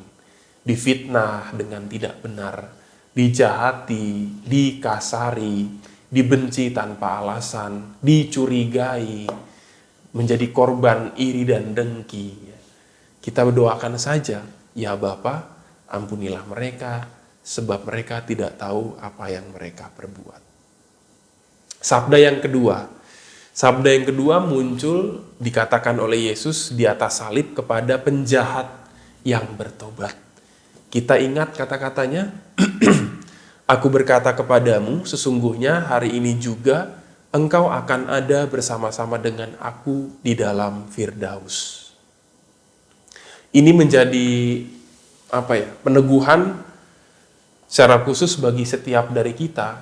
[SPEAKER 2] Difitnah dengan tidak benar, dijahati, dikasari, dibenci tanpa alasan, dicurigai, menjadi korban iri dan dengki. Kita berdoakan saja, ya Bapa, ampunilah mereka, sebab mereka tidak tahu apa yang mereka perbuat. Sabda yang kedua muncul dikatakan oleh Yesus di atas salib kepada penjahat yang bertobat. Kita ingat kata-katanya, Aku berkata kepadamu, sesungguhnya hari ini juga engkau akan ada bersama-sama dengan aku di dalam Firdaus. Ini menjadi peneguhan secara khusus bagi setiap dari kita,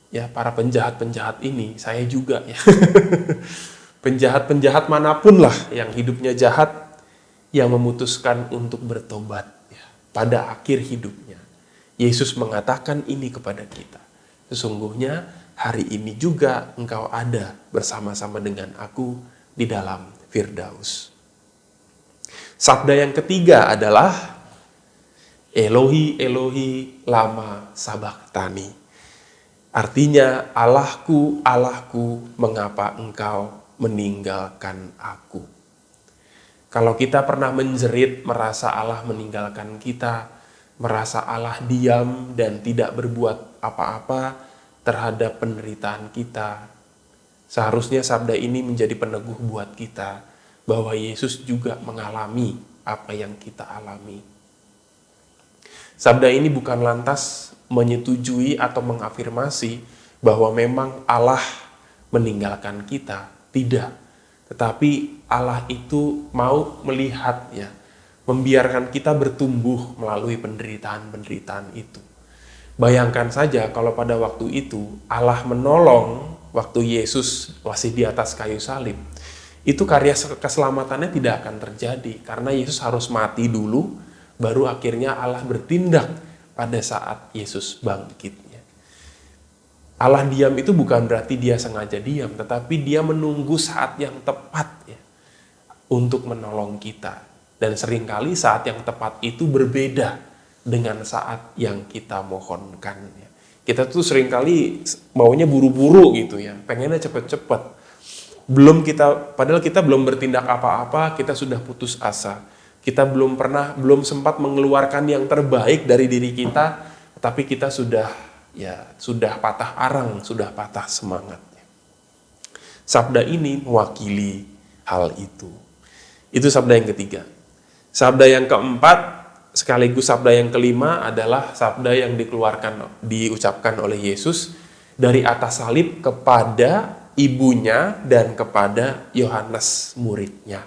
[SPEAKER 2] ya para penjahat-penjahat ini, saya juga ya. Penjahat-penjahat manapun lah yang hidupnya jahat, yang memutuskan untuk bertobat ya, pada akhir hidupnya. Yesus mengatakan ini kepada kita. Sesungguhnya hari ini juga engkau ada bersama-sama dengan aku di dalam Firdaus. Sabda yang ketiga adalah Elohi, Elohi, lama sabachthani. Artinya, Allahku, Allahku, mengapa engkau meninggalkan aku? Kalau kita pernah menjerit merasa Allah meninggalkan kita, merasa Allah diam dan tidak berbuat apa-apa terhadap penderitaan kita, seharusnya sabda ini menjadi peneguh buat kita bahwa Yesus juga mengalami apa yang kita alami. Sabda ini bukan lantas menyetujui atau mengafirmasi bahwa memang Allah meninggalkan kita. Tidak. Tetapi Allah itu mau melihat ya, membiarkan kita bertumbuh melalui penderitaan-penderitaan itu. Bayangkan saja kalau pada waktu itu Allah menolong waktu Yesus masih di atas kayu salib. Itu karya keselamatannya tidak akan terjadi karena Yesus harus mati dulu, baru akhirnya Allah bertindak pada saat Yesus bangkit. Allah diam itu bukan berarti dia sengaja diam, tetapi dia menunggu saat yang tepat ya, untuk menolong kita. Dan seringkali saat yang tepat itu berbeda dengan saat yang kita mohonkan. Ya. Kita tuh seringkali maunya buru-buru gitu ya, pengennya cepet-cepet. Padahal kita belum bertindak apa-apa, kita sudah putus asa. Kita belum sempat mengeluarkan yang terbaik dari diri kita, tapi kita sudah patah arang, sudah patah semangat. Sabda ini mewakili hal itu. Itu sabda yang ketiga. Sabda yang keempat, sekaligus sabda yang kelima adalah sabda yang diucapkan oleh Yesus dari atas salib kepada ibunya dan kepada Yohanes muridnya.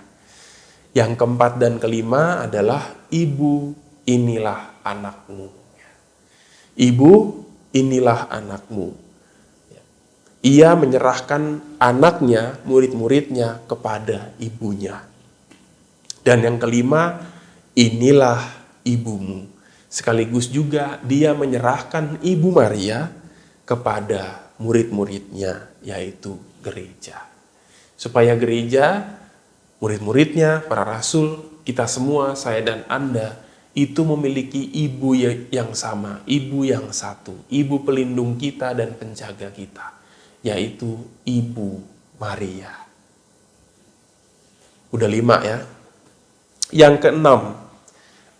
[SPEAKER 2] Yang keempat dan kelima adalah ibu, inilah anakmu. Ibu, inilah anakmu. Ia menyerahkan anaknya, murid-muridnya kepada ibunya. Dan yang kelima, inilah ibumu. Sekaligus juga dia menyerahkan Ibu Maria kepada murid-muridnya, yaitu gereja. Supaya gereja, murid-muridnya, para rasul, kita semua, saya dan Anda, itu memiliki ibu yang sama, ibu yang satu, ibu pelindung kita dan penjaga kita, yaitu Ibu Maria. Udah 5 ya. Yang keenam,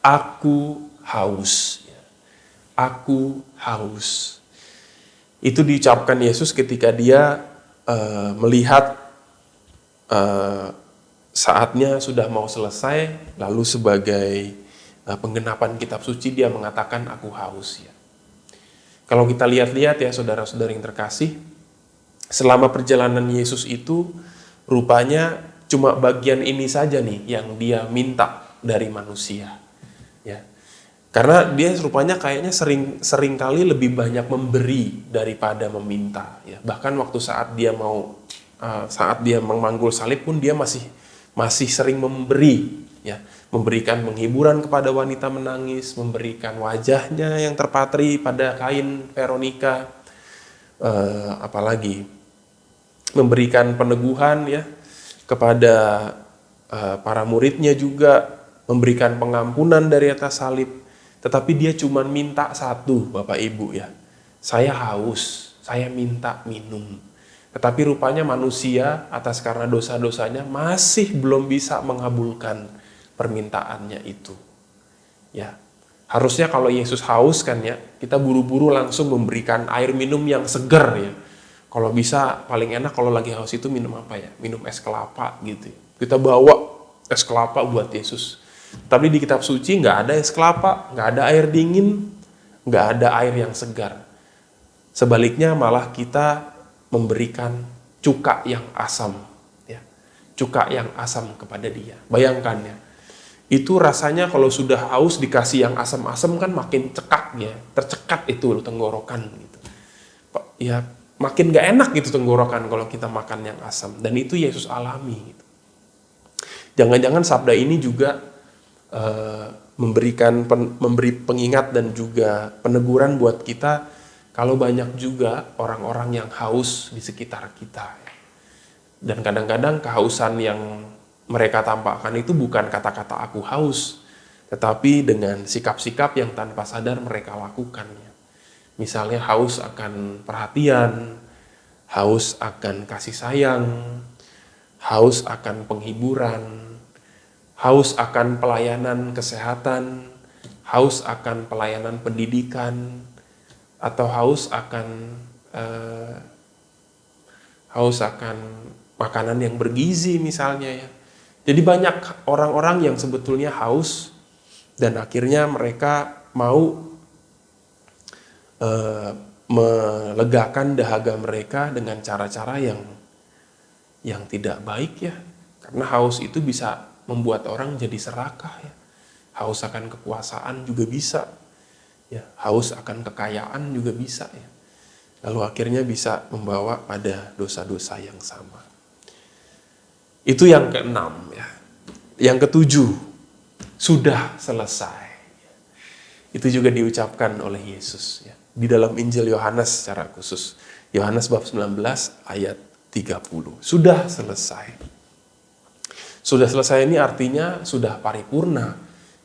[SPEAKER 2] aku haus. Aku haus. Itu diucapkan Yesus ketika dia melihat saatnya sudah mau selesai, lalu sebagai penggenapan kitab suci dia mengatakan aku haus ya. Kalau kita lihat-lihat ya saudara-saudara yang terkasih, selama perjalanan Yesus itu rupanya cuma bagian ini saja nih yang dia minta dari manusia. Ya. Karena dia rupanya kayaknya sering kali lebih banyak memberi daripada meminta ya. Bahkan waktu saat dia memanggul salib pun dia masih sering memberi ya. Memberikan penghiburan kepada wanita menangis, memberikan wajahnya yang terpatri pada kain Veronika, apalagi memberikan peneguhan ya kepada para muridnya juga, memberikan pengampunan dari atas salib. Tetapi dia cuma minta satu, Bapak Ibu ya, saya haus, saya minta minum. Tetapi rupanya manusia atas karena dosa-dosanya masih belum bisa mengabulkan permintaannya itu. Ya. Harusnya kalau Yesus haus kan ya, kita buru-buru langsung memberikan air minum yang segar ya. Kalau bisa paling enak kalau lagi haus itu minum apa ya? Minum es kelapa gitu. Kita bawa es kelapa buat Yesus. Tapi di kitab suci nggak ada es kelapa, nggak ada air dingin, nggak ada air yang segar. Sebaliknya malah kita memberikan cuka yang asam. Ya. Cuka yang asam kepada dia. Bayangkan ya. Itu rasanya kalau sudah haus dikasih yang asam-asam kan makin cekak ya, tercekat itu tenggorokan gitu. Ya makin gak enak gitu tenggorokan kalau kita makan yang asam, dan itu Yesus alami gitu. Jangan-jangan sabda ini juga memberi pengingat dan juga peneguran buat kita kalau banyak juga orang-orang yang haus di sekitar kita. Dan kadang-kadang kehausan yang mereka tampakkan itu bukan kata-kata aku haus, tetapi dengan sikap-sikap yang tanpa sadar mereka lakukan. Misalnya haus akan perhatian, haus akan kasih sayang, haus akan penghiburan, haus akan pelayanan kesehatan, haus akan pelayanan pendidikan, atau haus akan makanan yang bergizi misalnya ya. Jadi banyak orang-orang yang sebetulnya haus dan akhirnya mereka mau melegakan dahaga mereka dengan cara-cara yang tidak baik ya. Karena haus itu bisa membuat orang jadi serakah ya. Haus akan kekuasaan juga bisa. Ya, haus akan kekayaan juga bisa ya. Lalu akhirnya bisa membawa pada dosa-dosa yang sama. Itu yang keenam ya. Yang ketujuh, sudah selesai. Itu juga diucapkan oleh Yesus ya. Di dalam Injil Yohanes secara khusus. Yohanes bab 19 ayat 30. Sudah selesai. Sudah selesai ini artinya sudah paripurna.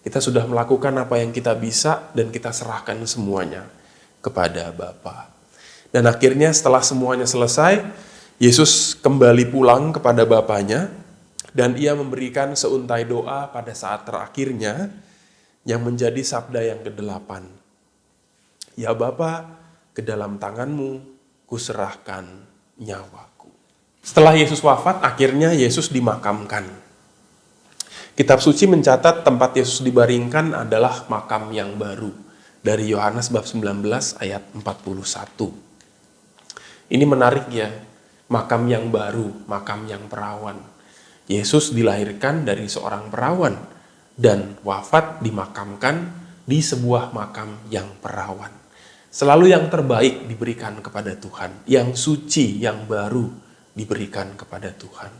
[SPEAKER 2] Kita sudah melakukan apa yang kita bisa dan kita serahkan semuanya kepada Bapa. Dan akhirnya setelah semuanya selesai, Yesus kembali pulang kepada Bapanya dan ia memberikan seuntai doa pada saat terakhirnya yang menjadi sabda yang ke-8. Ya Bapa, ke dalam tanganmu kuserahkan nyawaku. Setelah Yesus wafat, akhirnya Yesus dimakamkan. Kitab suci mencatat tempat Yesus dibaringkan adalah makam yang baru. Dari Yohanes bab 19 ayat 41. Ini menarik ya, makam yang baru, makam yang perawan. Yesus dilahirkan dari seorang perawan dan wafat dimakamkan di sebuah makam yang perawan. Selalu yang terbaik diberikan kepada Tuhan, yang suci, yang baru diberikan kepada Tuhan.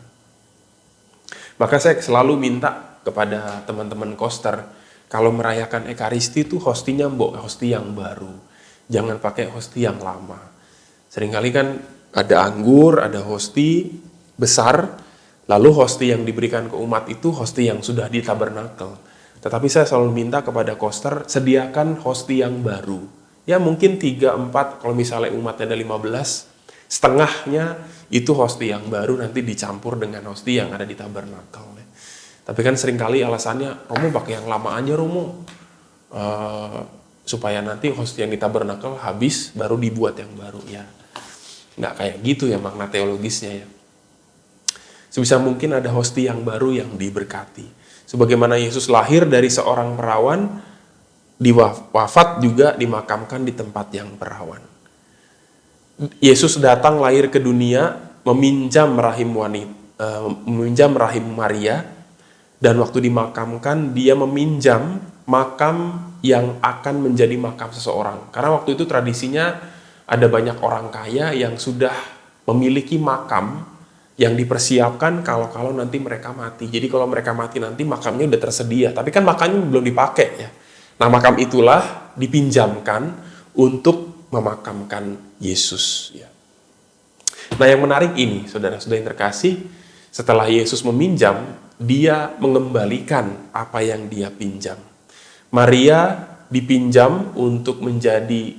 [SPEAKER 2] Maka saya selalu minta kepada teman-teman koster, kalau merayakan Ekaristi itu hostinya hosti yang baru. Jangan pakai hosti yang lama. Seringkali kan ada anggur, ada hosti besar, lalu hosti yang diberikan ke umat itu hosti yang sudah di tabernakel. Tetapi saya selalu minta kepada koster, sediakan hosti yang baru. Ya mungkin 3-4, kalau misalnya umatnya ada 15, setengahnya itu hosti yang baru nanti dicampur dengan hosti yang ada di tabernakel. Tapi kan seringkali alasannya, Romo pakai yang lama aja Romo, supaya nanti hosti yang di tabernakel habis baru dibuat yang baru ya. Nggak kayak gitu ya makna teologisnya ya. Sebisa mungkin ada hosti yang baru yang diberkati. Sebagaimana Yesus lahir dari seorang perawan, wafat juga dimakamkan di tempat yang perawan. Yesus datang lahir ke dunia meminjam rahim Maria, dan waktu dimakamkan dia meminjam makam yang akan menjadi makam seseorang. Karena waktu itu tradisinya ada banyak orang kaya yang sudah memiliki makam yang dipersiapkan kalau nanti mereka mati. Jadi kalau mereka mati nanti makamnya udah tersedia, tapi kan makamnya belum dipakai ya. Nah makam itulah dipinjamkan untuk memakamkan Yesus ya. Nah yang menarik ini, saudara-saudara yang terkasih, setelah Yesus meminjam, dia mengembalikan apa yang dia pinjam. Maria dipinjam untuk menjadi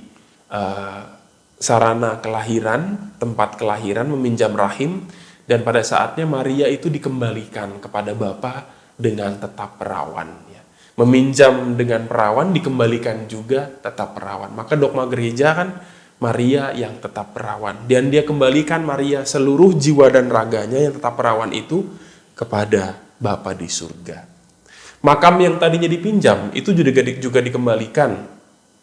[SPEAKER 2] sarana kelahiran, tempat kelahiran, meminjam rahim, dan pada saatnya Maria itu dikembalikan kepada Bapa dengan tetap perawan. Ya. Meminjam dengan perawan, dikembalikan juga tetap perawan. Maka dogma gereja kan Maria yang tetap perawan. Dan dia kembalikan Maria seluruh jiwa dan raganya yang tetap perawan itu kepada Bapa di surga. Makam yang tadinya dipinjam itu juga dikembalikan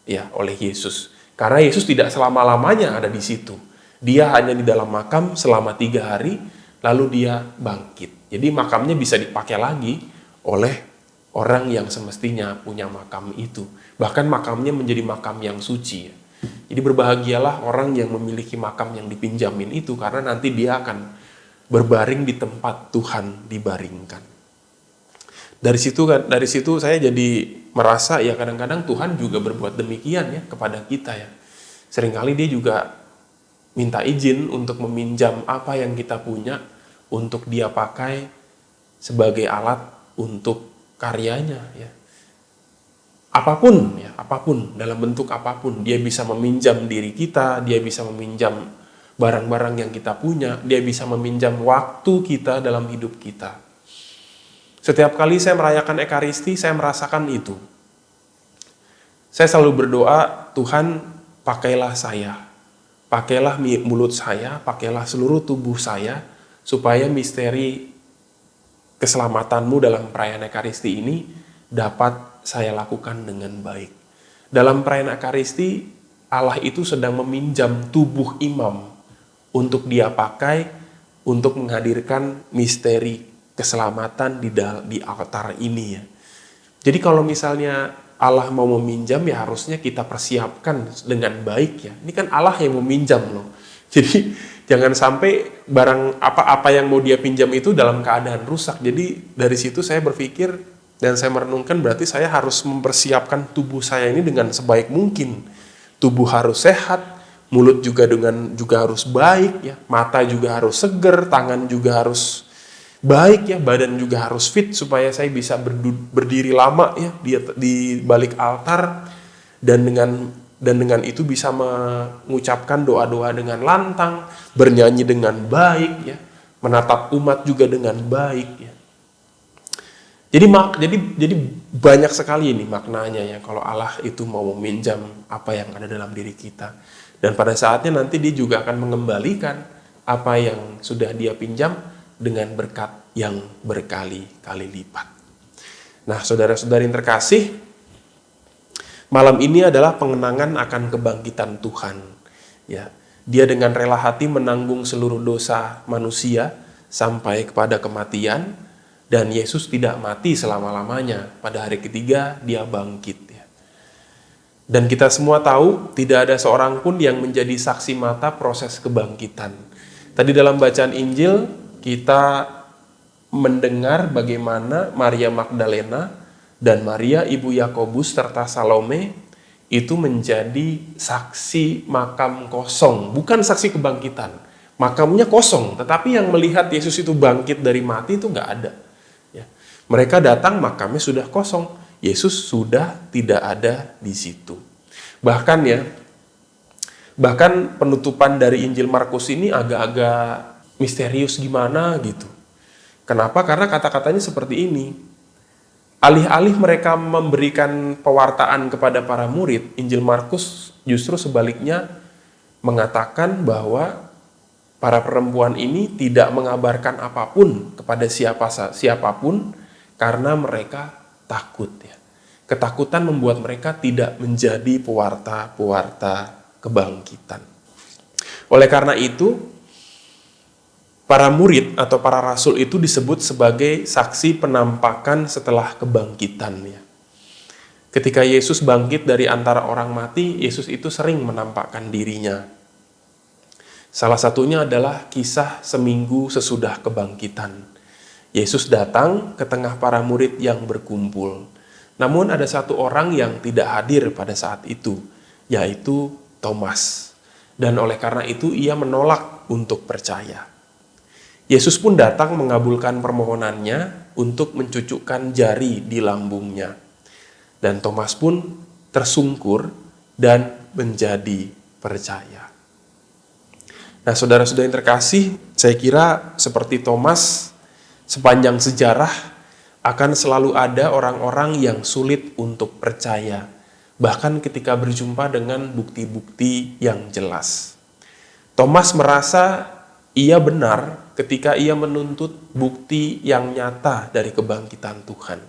[SPEAKER 2] ya oleh Yesus. Karena Yesus tidak selama-lamanya ada di situ. Dia hanya di dalam makam selama 3 hari, lalu dia bangkit. Jadi makamnya bisa dipakai lagi oleh orang yang semestinya punya makam itu. Bahkan makamnya menjadi makam yang suci. Jadi berbahagialah orang yang memiliki makam yang dipinjamin itu, karena nanti dia akan berbaring di tempat Tuhan dibaringkan. Dari situ saya jadi merasa ya kadang-kadang Tuhan juga berbuat demikian ya kepada kita ya. Seringkali dia juga minta izin untuk meminjam apa yang kita punya untuk dia pakai sebagai alat untuk karyanya ya. Apapun dalam bentuk apapun, dia bisa meminjam diri kita, dia bisa meminjam barang-barang yang kita punya, dia bisa meminjam waktu kita dalam hidup kita. Setiap kali saya merayakan Ekaristi, saya merasakan itu. Saya selalu berdoa, Tuhan pakailah saya, pakailah mulut saya, pakailah seluruh tubuh saya, supaya misteri keselamatanmu dalam perayaan Ekaristi ini dapat saya lakukan dengan baik. Dalam perayaan Ekaristi, Allah itu sedang meminjam tubuh imam untuk dia pakai untuk menghadirkan misteri keselamatan di altar ini ya. Jadi kalau misalnya Allah mau meminjam ya harusnya kita persiapkan dengan baik ya. Ini kan Allah yang meminjam loh. Jadi jangan sampai barang apa-apa yang mau dia pinjam itu dalam keadaan rusak. Jadi dari situ saya berpikir dan saya merenungkan berarti saya harus mempersiapkan tubuh saya ini dengan sebaik mungkin. Tubuh harus sehat, mulut juga harus baik ya, mata juga harus seger, tangan juga harus baik ya, badan juga harus fit supaya saya bisa berdiri lama ya di balik altar dan dengan itu bisa mengucapkan doa-doa dengan lantang, bernyanyi dengan baik ya, menatap umat juga dengan baik ya. Jadi banyak sekali ini maknanya ya kalau Allah itu mau meminjam apa yang ada dalam diri kita. Dan pada saatnya nanti dia juga akan mengembalikan apa yang sudah dia pinjam dengan berkat yang berkali-kali lipat. Nah, saudara-saudari yang terkasih, malam ini adalah pengenangan akan kebangkitan Tuhan. Ya, dia dengan rela hati menanggung seluruh dosa manusia sampai kepada kematian. Dan Yesus tidak mati selama-lamanya. Pada hari ketiga dia bangkit. Ya. Dan kita semua tahu tidak ada seorang pun yang menjadi saksi mata proses kebangkitan. Tadi dalam bacaan Injil kita mendengar bagaimana Maria Magdalena dan Maria ibu Yakobus serta Salome itu menjadi saksi makam kosong. Bukan saksi kebangkitan. Makamnya kosong. Tetapi yang melihat Yesus itu bangkit dari mati itu nggak ada. Mereka datang, makamnya sudah kosong. Yesus sudah tidak ada di situ. Bahkan penutupan dari Injil Markus ini agak-agak misterius gimana gitu. Kenapa? Karena kata-katanya seperti ini. Alih-alih mereka memberikan pewartaan kepada para murid, Injil Markus justru sebaliknya mengatakan bahwa para perempuan ini tidak mengabarkan apapun kepada siapapun, karena mereka takut ya. Ketakutan membuat mereka tidak menjadi pewarta kebangkitan. Oleh karena itu, para murid atau para rasul itu disebut sebagai saksi penampakan setelah kebangkitan ya. Ketika Yesus bangkit dari antara orang mati, Yesus itu sering menampakkan dirinya. Salah satunya adalah kisah seminggu sesudah kebangkitan. Yesus datang ke tengah para murid yang berkumpul. Namun ada satu orang yang tidak hadir pada saat itu, yaitu Thomas. Dan oleh karena itu ia menolak untuk percaya. Yesus pun datang mengabulkan permohonannya untuk mencucukkan jari di lambungnya. Dan Thomas pun tersungkur dan menjadi percaya. Nah, saudara-saudara yang terkasih, saya kira seperti Thomas, sepanjang sejarah akan selalu ada orang-orang yang sulit untuk percaya, bahkan ketika berjumpa dengan bukti-bukti yang jelas. Thomas merasa ia benar ketika ia menuntut bukti yang nyata dari kebangkitan Tuhan.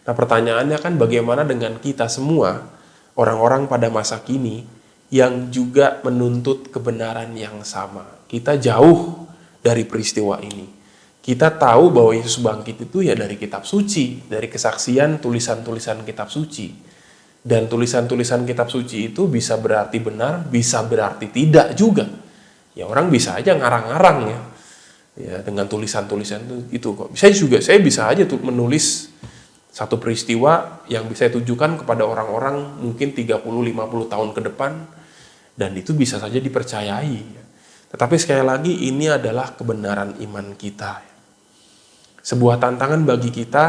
[SPEAKER 2] Nah, pertanyaannya kan bagaimana dengan kita semua, orang-orang pada masa kini, yang juga menuntut kebenaran yang sama. Kita jauh dari peristiwa ini. Kita tahu bahwa Yesus bangkit itu ya dari kitab suci, dari kesaksian tulisan-tulisan kitab suci. Dan tulisan-tulisan kitab suci itu bisa berarti benar, bisa berarti tidak juga. Ya orang bisa aja ngarang-ngarang ya. Ya dengan tulisan-tulisan itu kok. Saya bisa aja tuh menulis satu peristiwa yang bisa ditujukan kepada orang-orang mungkin 30-50 tahun ke depan, dan itu bisa saja dipercayai. Tetapi sekali lagi ini adalah kebenaran iman kita. Sebuah tantangan bagi kita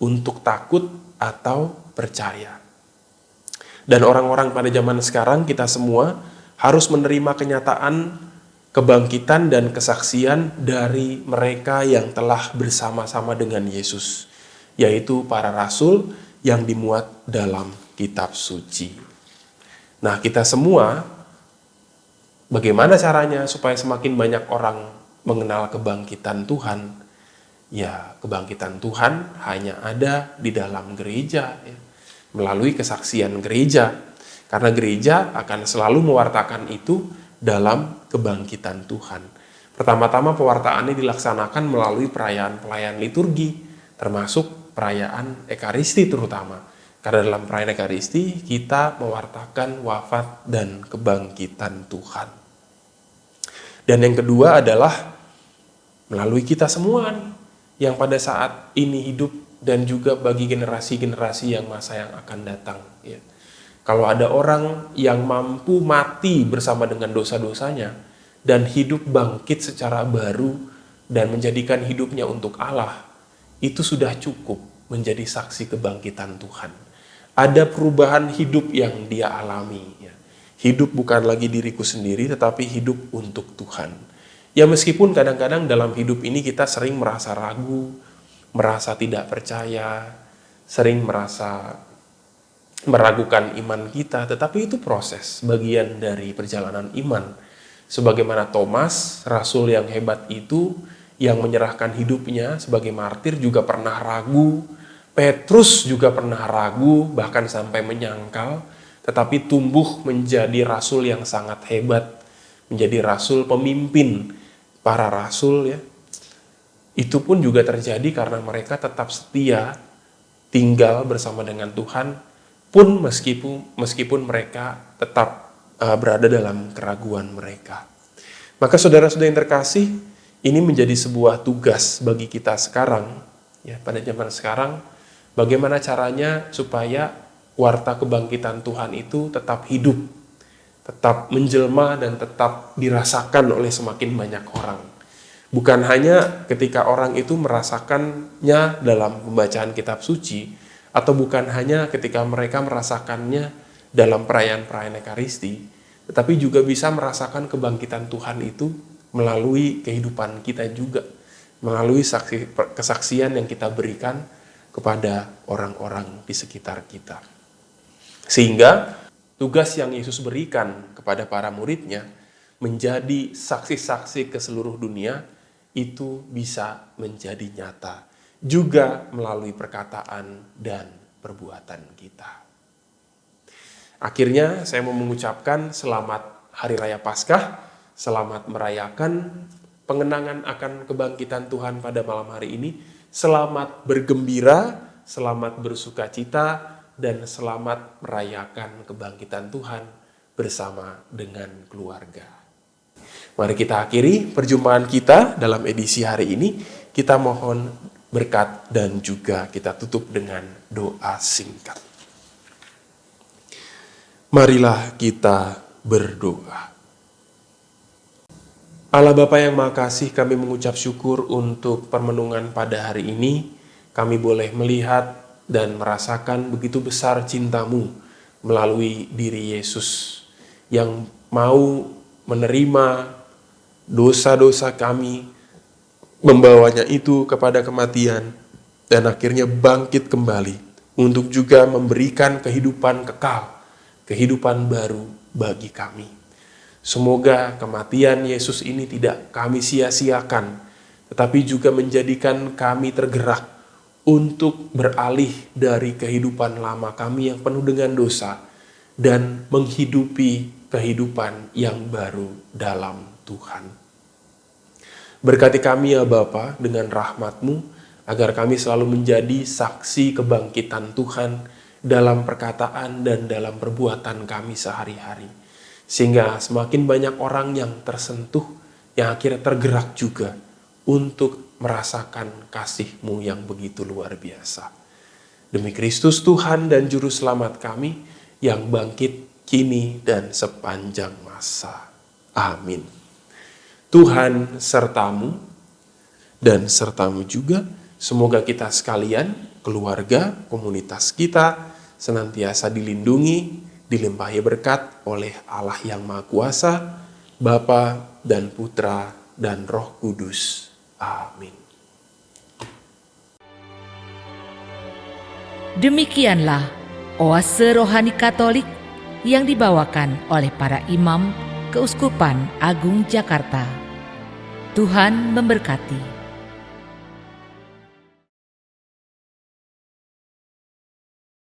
[SPEAKER 2] untuk takut atau percaya. Dan orang-orang pada zaman sekarang, kita semua harus menerima kenyataan kebangkitan dan kesaksian dari mereka yang telah bersama-sama dengan Yesus, yaitu para rasul yang dimuat dalam kitab suci. Nah, kita semua, bagaimana caranya supaya semakin banyak orang mengenal kebangkitan Tuhan? Ya, kebangkitan Tuhan hanya ada di dalam gereja, ya, melalui kesaksian gereja. Karena gereja akan selalu mewartakan itu dalam kebangkitan Tuhan. Pertama-tama pewartaannya dilaksanakan melalui perayaan-perayaan liturgi, termasuk perayaan Ekaristi terutama. Karena dalam perayaan Ekaristi kita mewartakan wafat dan kebangkitan Tuhan. Dan yang kedua adalah melalui kita semua nih, yang pada saat ini hidup dan juga bagi generasi-generasi yang masa yang akan datang. Ya. Kalau ada orang yang mampu mati bersama dengan dosa-dosanya dan hidup bangkit secara baru dan menjadikan hidupnya untuk Allah, itu sudah cukup menjadi saksi kebangkitan Tuhan. Ada perubahan hidup yang dia alami. Ya. Hidup bukan lagi diriku sendiri, tetapi hidup untuk Tuhan. Ya meskipun kadang-kadang dalam hidup ini kita sering merasa ragu, merasa tidak percaya, sering merasa meragukan iman kita, tetapi itu proses, bagian dari perjalanan iman. Sebagaimana Thomas, rasul yang hebat itu, yang menyerahkan hidupnya sebagai martir juga pernah ragu, Petrus juga pernah ragu, bahkan sampai menyangkal, tetapi tumbuh menjadi rasul yang sangat hebat, menjadi rasul pemimpin para rasul ya. Itu pun juga terjadi karena mereka tetap setia tinggal bersama dengan Tuhan, pun meskipun mereka tetap berada dalam keraguan mereka. Maka saudara-saudara yang terkasih, ini menjadi sebuah tugas bagi kita sekarang, ya pada zaman sekarang, bagaimana caranya supaya warta kebangkitan Tuhan itu tetap hidup, tetap menjelma dan tetap dirasakan oleh semakin banyak orang. Bukan hanya ketika orang itu merasakannya dalam pembacaan kitab suci, atau bukan hanya ketika mereka merasakannya dalam perayaan-perayaan Ekaristi, tetapi juga bisa merasakan kebangkitan Tuhan itu melalui kehidupan kita juga, melalui kesaksian yang kita berikan kepada orang-orang di sekitar kita. Sehingga tugas yang Yesus berikan kepada para muridnya menjadi saksi-saksi ke seluruh dunia itu bisa menjadi nyata juga melalui perkataan dan perbuatan kita. Akhirnya saya mau mengucapkan selamat Hari Raya Paskah, selamat merayakan pengenangan akan kebangkitan Tuhan pada malam hari ini, selamat bergembira, selamat bersukacita, dan selamat merayakan kebangkitan Tuhan bersama dengan keluarga. Mari kita akhiri perjumpaan kita dalam edisi hari ini. Kita mohon berkat dan juga kita tutup dengan doa singkat. Marilah kita berdoa. Allah Bapa yang Maha Kasih, kami mengucap syukur untuk permenungan pada hari ini. Kami boleh melihat dan merasakan begitu besar cinta-Mu melalui diri Yesus yang mau menerima dosa-dosa kami, membawanya itu kepada kematian, dan akhirnya bangkit kembali untuk juga memberikan kehidupan kekal, kehidupan baru bagi kami. Semoga kematian Yesus ini tidak kami sia-siakan, tetapi juga menjadikan kami tergerak untuk beralih dari kehidupan lama kami yang penuh dengan dosa dan menghidupi kehidupan yang baru dalam Tuhan. Berkati kami ya Bapa dengan rahmat-Mu, agar kami selalu menjadi saksi kebangkitan Tuhan dalam perkataan dan dalam perbuatan kami sehari-hari. Sehingga semakin banyak orang yang tersentuh, yang akhirnya tergerak juga untuk merasakan kasih-Mu yang begitu luar biasa. Demi Kristus Tuhan dan Juru Selamat kami yang bangkit kini dan sepanjang masa. Amin. Tuhan sertamu dan sertamu juga. Semoga kita sekalian, keluarga, komunitas kita senantiasa dilindungi, dilimpahi berkat oleh Allah yang Maha Kuasa, Bapa dan Putra dan Roh Kudus. Amin.
[SPEAKER 1] Demikianlah oase rohani Katolik yang dibawakan oleh para imam Keuskupan Agung Jakarta. Tuhan memberkati.